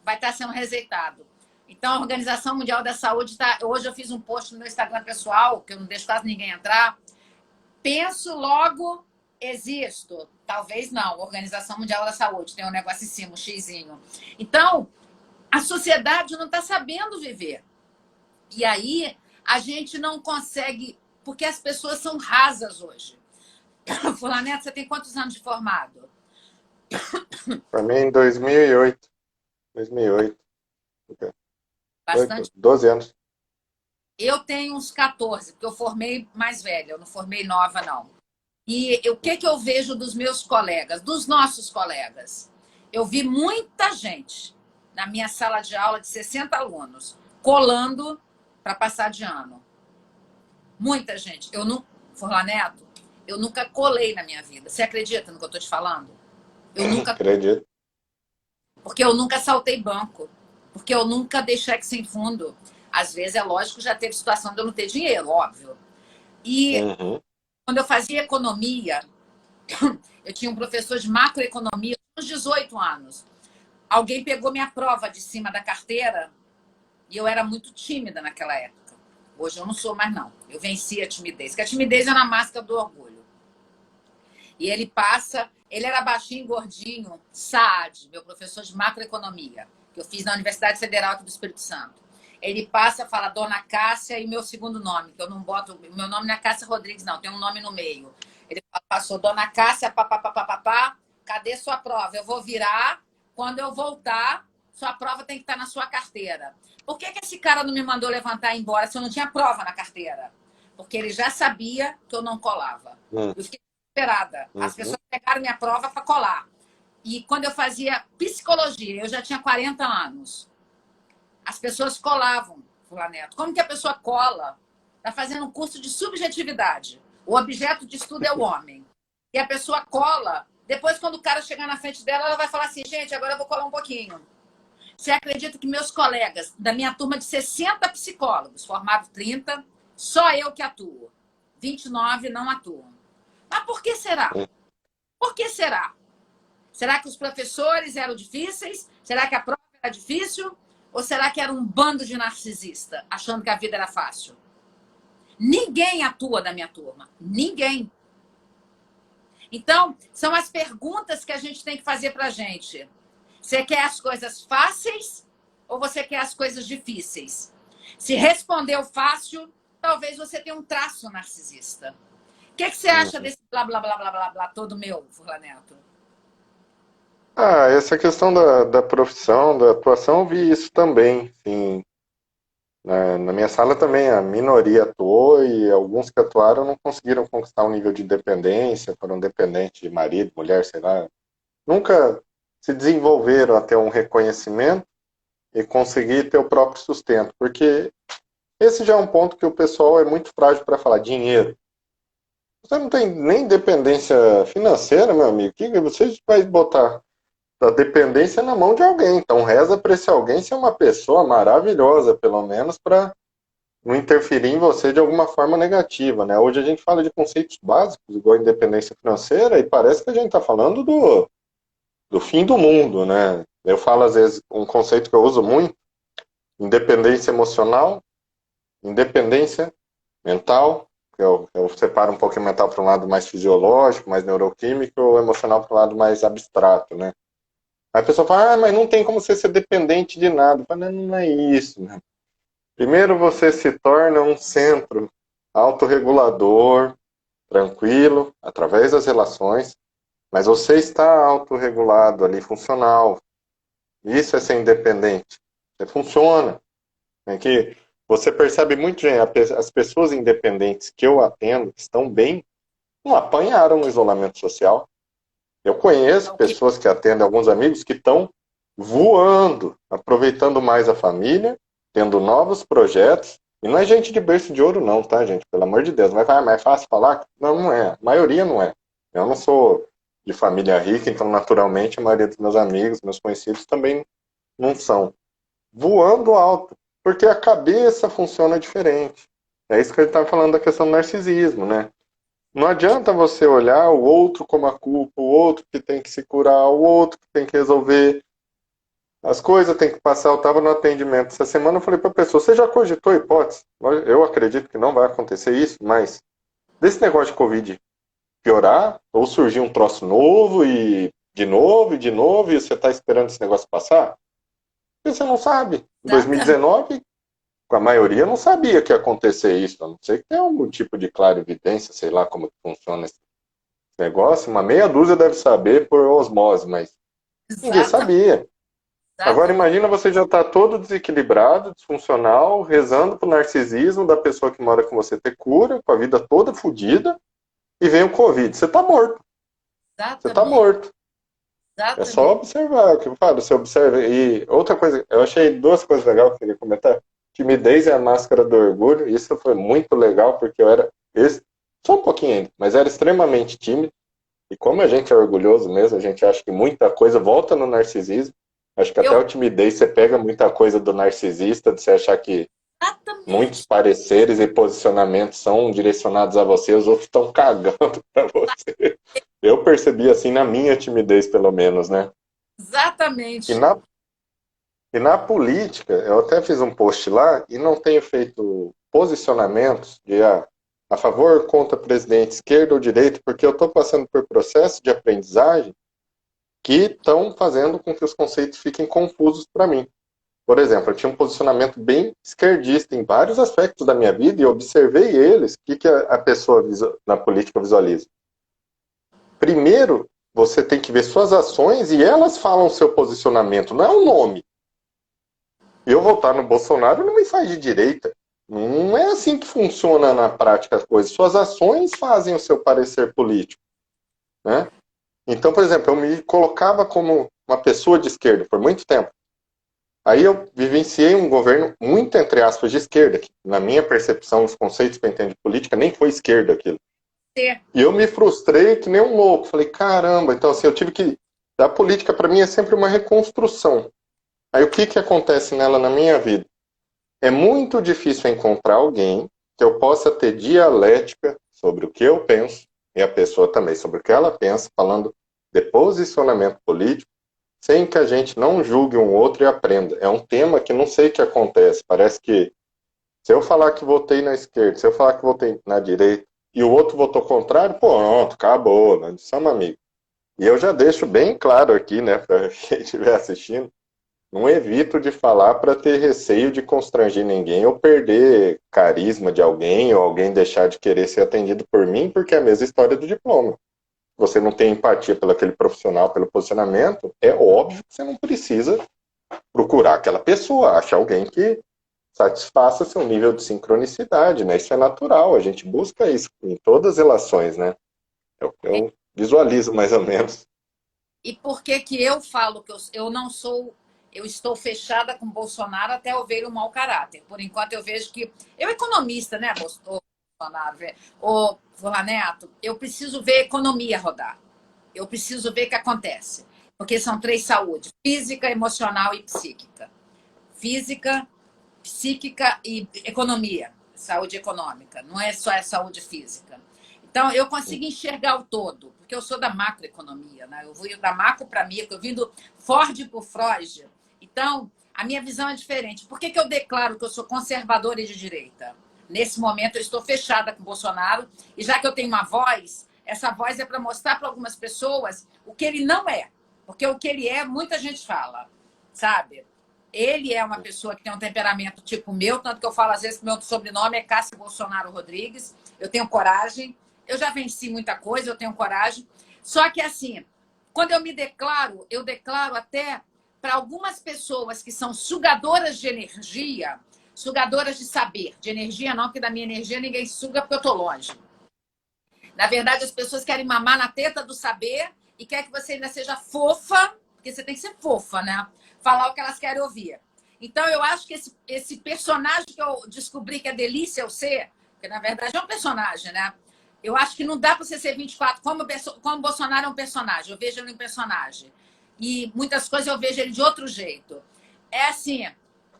vai estar sendo rejeitado. Então, a Organização Mundial da Saúde está... Hoje eu fiz um post no meu Instagram pessoal, que eu não deixo quase ninguém entrar. Penso, logo existo. Talvez não. Organização Mundial da Saúde tem um negócio em cima, um xizinho. Então, A sociedade não está sabendo viver. E aí a gente não consegue, porque as pessoas são rasas hoje. Fulaneto, você tem quantos anos de formado? Formei em 2008. 2008. Bastante. 12 anos. Eu tenho uns 14, porque eu formei mais velha, eu não formei nova, não. E o que, que eu vejo dos meus colegas, dos nossos colegas? Eu vi muita gente na minha sala de aula de 60 alunos colando para passar de ano. Muita gente. Eu não, Furlaneto, eu nunca colei na minha vida. Você acredita no que eu estou te falando? Eu nunca, Acredito. porque eu nunca saltei banco, porque eu nunca dei cheque sem fundo. Às vezes, é lógico, já teve situação de eu não ter dinheiro, óbvio. E Uhum. quando eu fazia economia, eu tinha um professor de macroeconomia, uns 18 anos. Alguém pegou minha prova de cima da carteira e eu era muito tímida naquela época. Hoje eu não sou mais, não. Eu venci a timidez, porque a timidez é na máscara do orgulho. E ele passa, ele era baixinho, gordinho, Saad, meu professor de macroeconomia, que eu fiz na Universidade Federal aqui do Espírito Santo. Ele passa, fala Dona Cássia e meu segundo nome, que eu não boto, meu nome não é Cássia Rodrigues, não, tem um nome no meio. Ele passou Dona Cássia, papapá, cadê sua prova? Eu vou virar, quando eu voltar, sua prova tem que estar na sua carteira. Por que, que esse cara não me mandou levantar e ir embora se eu não tinha prova na carteira? Porque ele já sabia que eu não colava. Eu fiquei desesperada. As Uhum. pessoas pegaram minha prova para colar. E quando eu fazia psicologia, eu já tinha 40 anos. As pessoas colavam, Fulaneto. Como que a pessoa cola? Está fazendo um curso de subjetividade. O objeto de estudo é o homem. E a pessoa cola. Depois, quando o cara chegar na frente dela, ela vai falar assim, gente, agora eu vou colar um pouquinho. Você acredita que meus colegas da minha turma de 60 psicólogos, formados 30, só eu que atuo. 29 não atuam. Mas por que será? Por que será? Será que os professores eram difíceis? Será que a prova era difícil? Ou será que era um bando de narcisista, achando que a vida era fácil? Ninguém atua da minha turma. Ninguém. Então, são as perguntas que a gente tem que fazer pra gente. Você quer as coisas fáceis ou você quer as coisas difíceis? Se respondeu fácil, talvez você tenha um traço narcisista. O que você acha desse blá, blá, blá, blá, blá, blá todo meu, Furlaneto? Essa questão da profissão, da atuação, eu vi isso também. Sim. Na minha sala também a minoria atuou e alguns que atuaram não conseguiram conquistar um nível de independência, foram dependentes de marido, mulher, sei lá. Nunca se desenvolveram até um reconhecimento e conseguir ter o próprio sustento, porque esse já é um ponto que o pessoal é muito frágil para falar dinheiro. Você não tem nem dependência financeira, meu amigo. O que você vai botar a dependência na mão de alguém? Então reza para esse alguém ser uma pessoa maravilhosa, pelo menos, para não interferir em você de alguma forma negativa, né? Hoje a gente fala de conceitos básicos, igual a independência financeira, e parece que a gente está falando do fim do mundo, né? Eu falo, às vezes, um conceito que eu uso muito, independência emocional, independência mental, eu separo um pouco o mental para um lado mais fisiológico, mais neuroquímico, e o emocional para o lado mais abstrato, né? Aí a pessoa fala, mas não tem como você ser dependente de nada. Eu falo, não é isso, né? Primeiro você se torna um centro autorregulador, tranquilo, através das relações, mas você está autorregulado ali, funcional. Isso é ser independente. Você funciona. É que você percebe muito, gente, as pessoas independentes que eu atendo, que estão bem, não apanharam no isolamento social. Eu conheço pessoas que atendem alguns amigos que estão voando, aproveitando mais a família, tendo novos projetos. E não é gente de berço de ouro não, tá, gente? Pelo amor de Deus. Mas é mais fácil falar? Não, não é. A maioria não é. Eu não sou de família rica, então naturalmente a maioria dos meus amigos, meus conhecidos também não são. Voando alto, porque a cabeça funciona diferente. É isso que ele está falando da questão do narcisismo, né? Não adianta você olhar o outro como a culpa, o outro que tem que se curar, o outro que tem que resolver. As coisas têm que passar. Eu estava no atendimento essa semana, eu falei para a pessoa, você já cogitou a hipótese? Eu acredito que não vai acontecer isso, mas desse negócio de Covid piorar, ou surgir um troço novo, e de novo, e de novo, e você está esperando esse negócio passar? E você não sabe. Em Exatamente. 2019, a maioria não sabia que ia acontecer isso, a não ser que tenha algum tipo de clara evidência, sei lá como que funciona esse negócio. Uma meia dúzia deve saber por osmose, mas ninguém Exatamente. sabia. Agora Exatamente. imagina você já está todo desequilibrado, disfuncional, rezando pro narcisismo da pessoa que mora com você ter cura, com a vida toda fodida, e vem o Covid. Você está morto. Você está Exatamente. morto. É só Exatamente. observar o que eu falo. Você observa. E outra coisa, eu achei duas coisas legais que eu queria comentar. Timidez é a máscara do orgulho. Isso foi muito legal, porque eu era. Só um pouquinho ainda, mas era extremamente tímido. E como a gente é orgulhoso mesmo, a gente acha que muita coisa volta no narcisismo. Acho que até Eu, o timidez você pega muita coisa do narcisista, de você achar que muitos exatamente. pareceres e posicionamentos são direcionados a você, os outros estão cagando para você. Eu percebi assim na minha timidez, pelo menos, né? E Exatamente. na, e na política, eu até fiz um post lá e não tenho feito posicionamentos de a favor, contra presidente, esquerda ou direita, porque eu estou passando por processo de aprendizagem que estão fazendo com que os conceitos fiquem confusos para mim. Por exemplo, eu tinha um posicionamento bem esquerdista em vários aspectos da minha vida e observei eles. O que a pessoa na política visualiza? Primeiro, você tem que ver suas ações e elas falam o seu posicionamento, não é um nome. Eu votar no Bolsonaro não me faz de direita. Não é assim que funciona na prática as coisas. Suas ações fazem o seu parecer político, né? Então, por exemplo, eu me colocava como uma pessoa de esquerda por muito tempo. Aí eu vivenciei um governo muito, entre aspas, de esquerda, que na minha percepção, os conceitos que eu entendo de política, nem foi esquerda aquilo. Ter. E eu me frustrei que nem um louco. Falei, caramba, então assim, eu tive que... A política, para mim, é sempre uma reconstrução. Aí o que acontece nela na minha vida? É muito difícil encontrar alguém que eu possa ter dialética sobre o que eu penso, e a pessoa também sobre o que ela pensa, falando de posicionamento político, sem que a gente não julgue um outro e aprenda. É um tema que não sei o que acontece. Parece que se eu falar que votei na esquerda, se eu falar que votei na direita, e o outro votou contrário, pô, pronto, acabou, nós somos amigos. E eu já deixo bem claro aqui, né, para quem estiver assistindo, não evito de falar para ter receio de constranger ninguém ou perder carisma de alguém ou alguém deixar de querer ser atendido por mim, porque é a mesma história do diploma. Você não tem empatia pelo aquele profissional, pelo posicionamento, é óbvio que você não precisa procurar aquela pessoa, achar alguém que satisfaça seu nível de sincronicidade, né? Isso é natural, a gente busca isso em todas as relações, né? Eu visualizo mais ou menos. E por que que eu falo que eu não sou, eu estou fechada com Bolsonaro até eu ver o mau caráter. Por enquanto eu vejo que eu economista, né, Bolsonaro, o Neto, eu preciso ver a economia rodar. Eu preciso ver o que acontece, porque são três saúdes: física, emocional e psíquica. Física, psíquica e economia, saúde econômica, não é só a saúde física. Então, eu consigo enxergar o todo, porque eu sou da macroeconomia, né? Eu vou da macro para micro, eu vim do Ford por Freud. Então, a minha visão é diferente. Por que, que eu declaro que eu sou conservadora e de direita? Nesse momento, eu estou fechada com o Bolsonaro, e já que eu tenho uma voz, essa voz é para mostrar para algumas pessoas o que ele não é. Porque o que ele é, muita gente fala, sabe? Ele é uma pessoa que tem um temperamento tipo meu, tanto que eu falo às vezes que meu sobrenome é Cássio Bolsonaro Rodrigues. Eu tenho coragem, eu já venci muita coisa, eu tenho coragem. Só que assim, quando eu declaro até para algumas pessoas que são sugadoras de energia, sugadoras de saber, de energia não, porque da minha energia ninguém suga porque eu tô longe. Na verdade, as pessoas querem mamar na teta do saber e quer que você ainda seja fofa, porque você tem que ser fofa, né? Falar o que elas querem ouvir. Então, eu acho que esse personagem que eu descobri que é delícia eu ser, porque na verdade é um personagem, né? Eu acho que não dá para você ser 24, como o Bolsonaro é um personagem. Eu vejo ele um personagem. E muitas coisas eu vejo ele de outro jeito. É assim,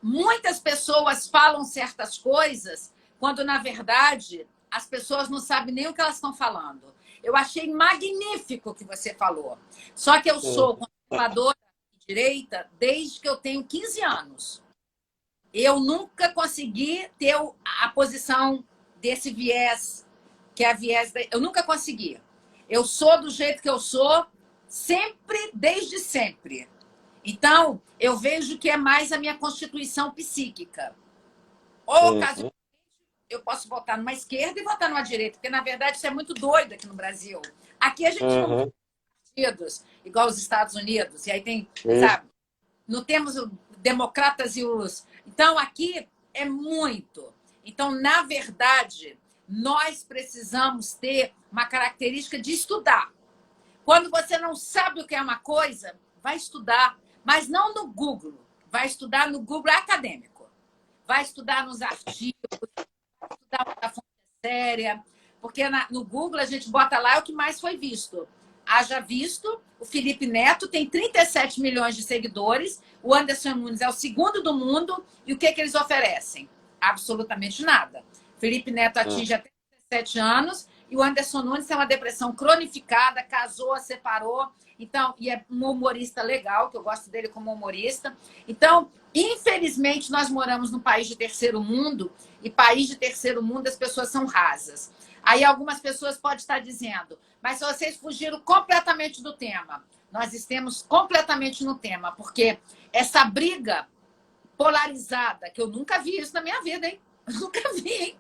muitas pessoas falam certas coisas quando, na verdade, as pessoas não sabem nem o que elas estão falando. Eu achei magnífico o que você falou. Só que eu sou conservadora de direita desde que eu tenho 15 anos. Eu nunca consegui ter a posição desse viés, que é a viés da... Eu nunca consegui. Eu sou do jeito que eu sou, sempre, desde sempre. Então, eu vejo que é mais a minha constituição psíquica. Ou caso Uhum, eu posso votar numa esquerda e votar numa direita, porque na verdade isso é muito doido aqui no Brasil. Aqui a gente não tem uhum, partidos igual os Estados Unidos, e aí tem, isso. sabe, não temos os democratas e os. Então aqui é muito. Então, na verdade, nós precisamos ter uma característica de estudar. Quando você não sabe o que é uma coisa, vai estudar, mas não no Google. Vai estudar no Google acadêmico. Vai estudar nos artigos, estudar uma fonte séria, porque no Google a gente bota lá é o que mais foi visto. Haja visto, o Felipe Neto tem 37 milhões de seguidores, o Anderson Nunes é o segundo do mundo, e o que, que eles oferecem? Absolutamente nada. Felipe Neto Uhum, atinge até 17 anos, e o Anderson Nunes tem uma depressão cronificada, casou, separou, então, e é um humorista legal, que eu gosto dele como humorista. Então, infelizmente, nós moramos num país de terceiro mundo, e país de terceiro mundo as pessoas são rasas. Aí algumas pessoas podem estar dizendo, mas vocês fugiram completamente do tema. Nós estamos completamente no tema, porque essa briga polarizada, que eu nunca vi isso na minha vida, hein? Eu nunca vi, hein?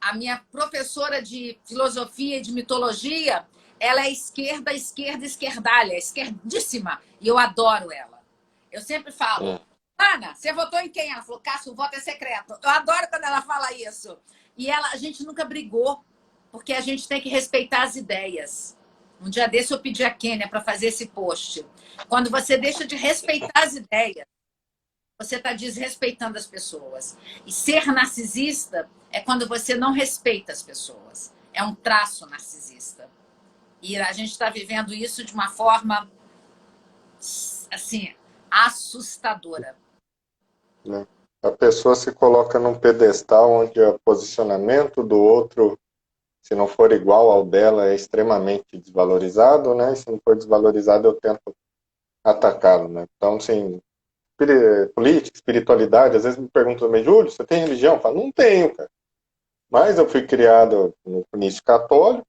A minha professora de filosofia e de mitologia, ela é esquerda, esquerda, esquerdalha, esquerdíssima. E eu adoro ela. Eu sempre falo, uhum. Ana, você votou em quem? Ela falou, Cássio, o voto é secreto. Eu adoro quando ela fala isso. E a gente nunca brigou, porque a gente tem que respeitar as ideias. Um dia desse eu pedi a Kênia para fazer esse post. Quando você deixa de respeitar as ideias, você está desrespeitando as pessoas. E ser narcisista é quando você não respeita as pessoas. É um traço narcisista. E a gente está vivendo isso de uma forma, assim, assustadora. Né? A pessoa se coloca num pedestal onde o posicionamento do outro, se não for igual ao dela, é extremamente desvalorizado, né? E se não for desvalorizado, eu tento atacá-lo, né? Então, assim, política, espiritualidade, às vezes me perguntam também, Júlio, você tem religião? Eu falo, não tenho, cara. Mas eu fui criado no início católico,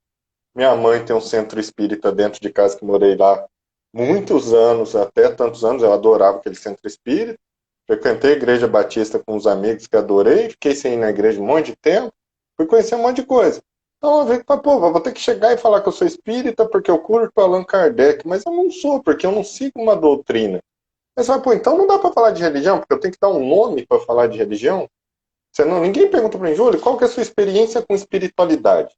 minha mãe tem um centro espírita dentro de casa que morei lá muitos anos, até tantos anos, eu adorava aquele centro espírita. Frequentei a igreja batista com os amigos que adorei, fiquei sem ir na igreja um monte de tempo, fui conhecer um monte de coisa. Então eu vi, pô, vou ter que chegar e falar que eu sou espírita porque eu curto Allan Kardec, mas eu não sou, porque eu não sigo uma doutrina. Mas você vai, pô, então não dá para falar de religião, porque eu tenho que dar um nome para falar de religião? Você não, ninguém pergunta para mim, Júlio, qual que é a sua experiência com espiritualidade?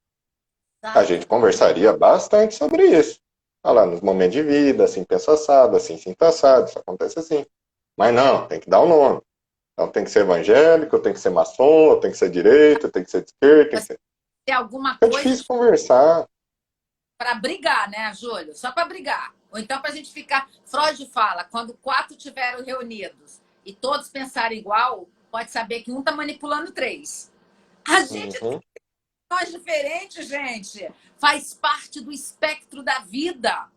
A gente conversaria bastante sobre isso. Falar nos momentos de vida, assim pensa assado, assim sinta assado, isso acontece assim. Mas não, tem que dar o nome. Então tem que ser evangélico, tem que ser maçom, tem que ser direita, tem que ser de esquerda, tem que Você ser. tem alguma É coisa difícil conversar. para brigar, né, Júlio? Só para brigar. Ou então para a gente ficar. Freud fala: quando quatro estiveram reunidos e todos pensarem igual, pode saber que um está manipulando três. A gente Uhum, nós diferentes, gente. Faz parte do espectro da vida.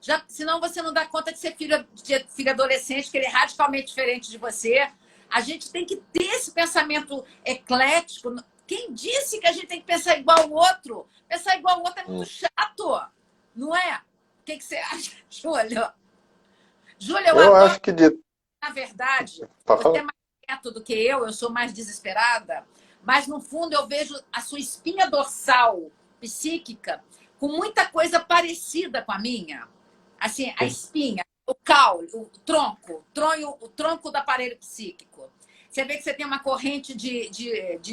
Já, senão você não dá conta de ser filho adolescente, que ele é radicalmente diferente de você. A gente tem que ter esse pensamento eclético. Quem disse que a gente tem que pensar igual ao outro? Pensar igual ao outro é muito uhum. chato, não é? O que você acha, Júlia? Júlia, eu Eu adoro, acho que de. na verdade, Tá você é falando? mais quieto do que eu sou mais desesperada, mas no fundo eu vejo a sua espinha dorsal psíquica com muita coisa parecida com a minha. Assim, a espinha, o caule, o tronco do aparelho psíquico. Você vê que você tem uma corrente de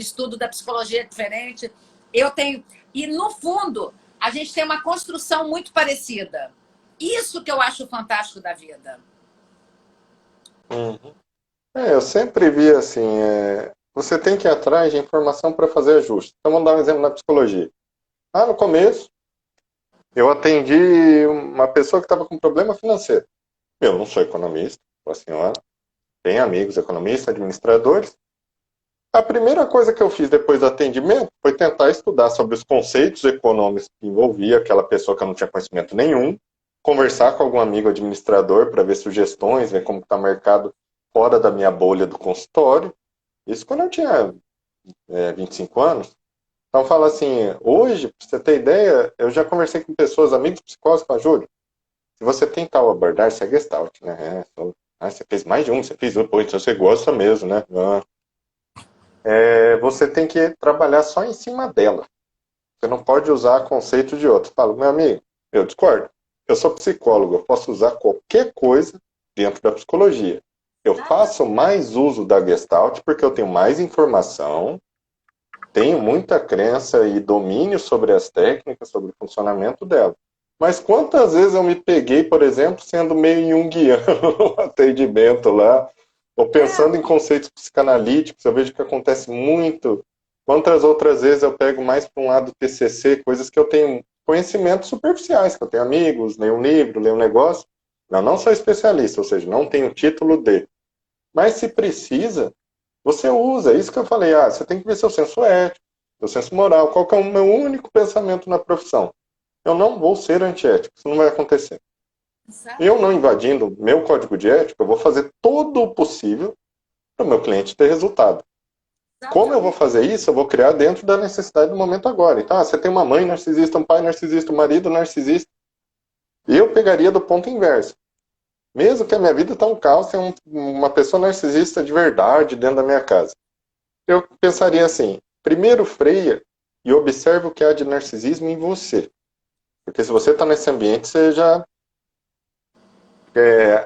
estudo da psicologia diferente. Eu tenho. E, no fundo, a gente tem uma construção muito parecida. Isso que eu acho fantástico da vida. Uhum. Eu sempre vi assim, você tem que ir atrás de informação para fazer ajuste. Então vamos dar um exemplo na psicologia. Ah, no começo, eu atendi uma pessoa que estava com problema financeiro. Eu não sou economista, a senhora tem amigos economistas, administradores. A primeira coisa que eu fiz depois do atendimento foi tentar estudar sobre os conceitos econômicos que envolvia aquela pessoa que eu não tinha conhecimento nenhum, conversar com algum amigo administrador para ver sugestões, ver como está o mercado fora da minha bolha do consultório. Isso quando eu tinha 25 anos. Então, fala assim, hoje, para você ter ideia, eu já conversei com pessoas, amigos psicólogos, com a Júlia. Se você tem tal abordagem, você é Gestalt, né? Você fez mais de um, você fez um, pô, então você gosta mesmo, né? Você tem que trabalhar só em cima dela. Você não pode usar conceito de outro. Fala, meu amigo, eu discordo. Eu sou psicólogo, eu posso usar qualquer coisa dentro da psicologia. Eu faço mais uso da Gestalt porque eu tenho mais informação, tenho muita crença e domínio sobre as técnicas, sobre o funcionamento dela. Mas quantas vezes eu me peguei, por exemplo, sendo meio junguiano no atendimento lá, ou pensando em conceitos psicanalíticos, eu vejo que acontece muito. Quantas outras vezes eu pego mais para um lado TCC, coisas que eu tenho conhecimentos superficiais, que eu tenho amigos, leio um livro, leio um negócio. Eu não sou especialista, ou seja, não tenho título de. Mas se precisa, você usa. É isso que eu falei. Você tem que ver seu senso ético, seu senso moral. Qual que é o meu único pensamento na profissão? Eu não vou ser antiético. Isso não vai acontecer. Eu não invadindo meu código de ética, eu vou fazer todo o possível para o meu cliente ter resultado. Como eu vou fazer isso? Eu vou criar dentro da necessidade do momento agora. Então, você tem uma mãe narcisista, um pai narcisista, um marido narcisista. Eu pegaria do ponto inverso. Mesmo que a minha vida está um caos, tem uma pessoa narcisista de verdade dentro da minha casa. Eu pensaria assim, primeiro freia e observa o que há de narcisismo em você. Porque se você está nesse ambiente, você já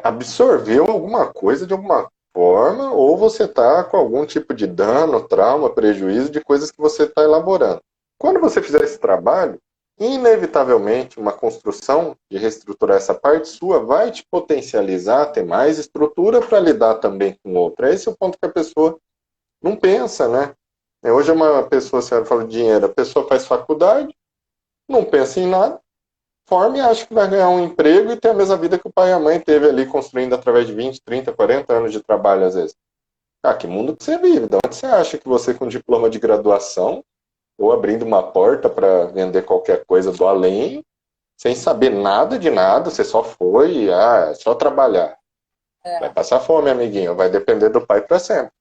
absorveu alguma coisa de alguma forma, ou você está com algum tipo de dano, trauma, prejuízo de coisas que você está elaborando. Quando você fizer esse trabalho, inevitavelmente uma construção de reestruturar essa parte sua vai te potencializar, ter mais estrutura para lidar também com outra. Esse é o ponto que a pessoa não pensa, né? Hoje uma pessoa, a senhora fala de dinheiro, a pessoa faz faculdade, não pensa em nada, forma e acha que vai ganhar um emprego e ter a mesma vida que o pai e a mãe teve ali construindo através de 20, 30, 40 anos de trabalho às vezes. Que mundo que você vive? De onde você acha que você com diploma de graduação ou abrindo uma porta para vender qualquer coisa do além, sem saber nada de nada, você só foi, é só trabalhar. Vai passar fome, amiguinho, vai depender do pai para sempre.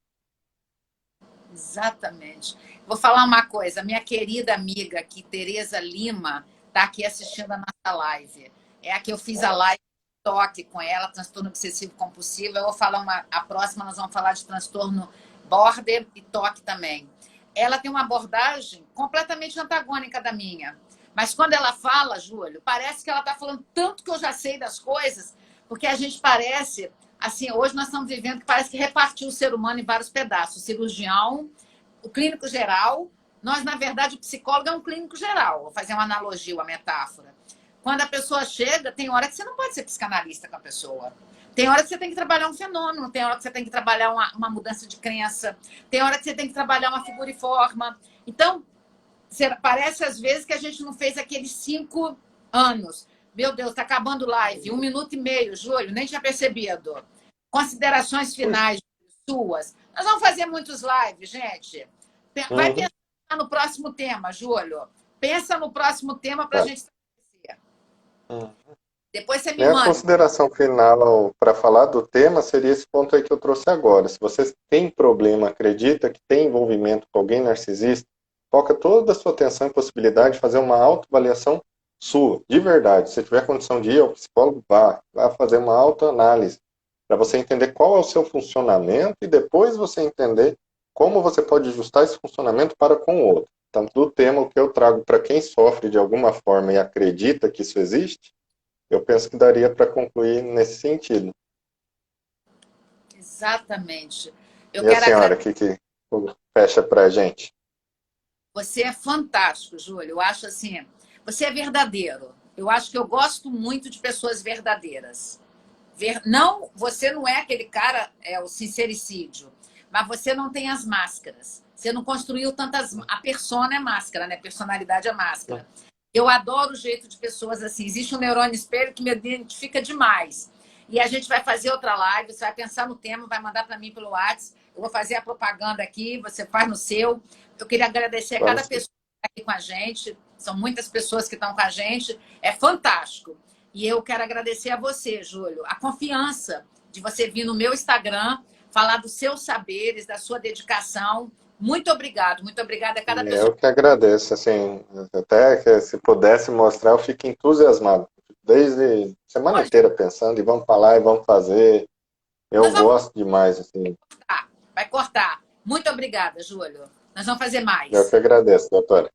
Exatamente. Vou falar uma coisa, minha querida amiga aqui, Tereza Lima, está aqui assistindo a nossa live. É a que eu fiz a live toque com ela, transtorno obsessivo compulsivo. Eu vou falar a próxima nós vamos falar de transtorno border e toque também. Ela tem uma abordagem completamente antagônica da minha. Mas quando ela fala, Júlio, parece que ela está falando tanto que eu já sei das coisas, porque a gente parece, assim, hoje nós estamos vivendo que parece que repartiu o ser humano em vários pedaços. O cirurgião, o clínico geral. Nós, na verdade, o psicólogo é um clínico geral. Vou fazer uma analogia, uma metáfora. Quando a pessoa chega, tem hora que você não pode ser psicanalista com a pessoa. Tem hora que você tem que trabalhar um fenômeno, tem hora que você tem que trabalhar uma mudança de crença, tem hora que você tem que trabalhar uma figura e forma. Então, parece às vezes que a gente não fez aqueles 5 anos. Meu Deus, está acabando live. 1 minuto e meio, Júlio, nem tinha percebido. Considerações finais suas. Nós vamos fazer muitos lives, gente. Vai pensar no próximo tema, Júlio. Pensa no próximo tema para a gente estabelecer. Depois você me manda. Minha consideração final para falar do tema seria esse ponto aí que eu trouxe agora. Se você tem problema, acredita que tem envolvimento com alguém narcisista, foca toda a sua atenção e possibilidade de fazer uma autoavaliação sua, de verdade. Se tiver condição de ir ao psicólogo, vá fazer uma autoanálise, para você entender qual é o seu funcionamento e depois você entender como você pode ajustar esse funcionamento para com o outro. Então, do tema, o que eu trago para quem sofre de alguma forma e acredita que isso existe, eu penso que daria para concluir nesse sentido. Exatamente. E a senhora, o que fecha para a gente? Você é fantástico, Júlio. Eu acho assim, você é verdadeiro. Eu acho que eu gosto muito de pessoas verdadeiras. Não, você não é aquele cara, o sincericídio, mas você não tem as máscaras. Você não construiu tantas... A persona é máscara, né? Personalidade é máscara. Eu adoro o jeito de pessoas assim. Existe um neurônio espelho que me identifica demais. E a gente vai fazer outra live, você vai pensar no tema, vai mandar para mim pelo WhatsApp. Eu vou fazer a propaganda aqui, você faz no seu. Eu queria agradecer a cada pessoa que está aqui com a gente. São muitas pessoas que estão com a gente. É fantástico. E eu quero agradecer a você, Júlio, a confiança de você vir no meu Instagram, falar dos seus saberes, da sua dedicação. Muito obrigada a cada pessoa. Eu que agradeço, assim, até que se pudesse mostrar, eu fico entusiasmado. desde semana Hoje, inteira pensando, e vamos falar e vamos fazer. Eu nós vamos gosto demais, assim. cortar. Vai cortar. Muito obrigada, Júlio. Nós vamos fazer Eu mais. que agradeço, doutora.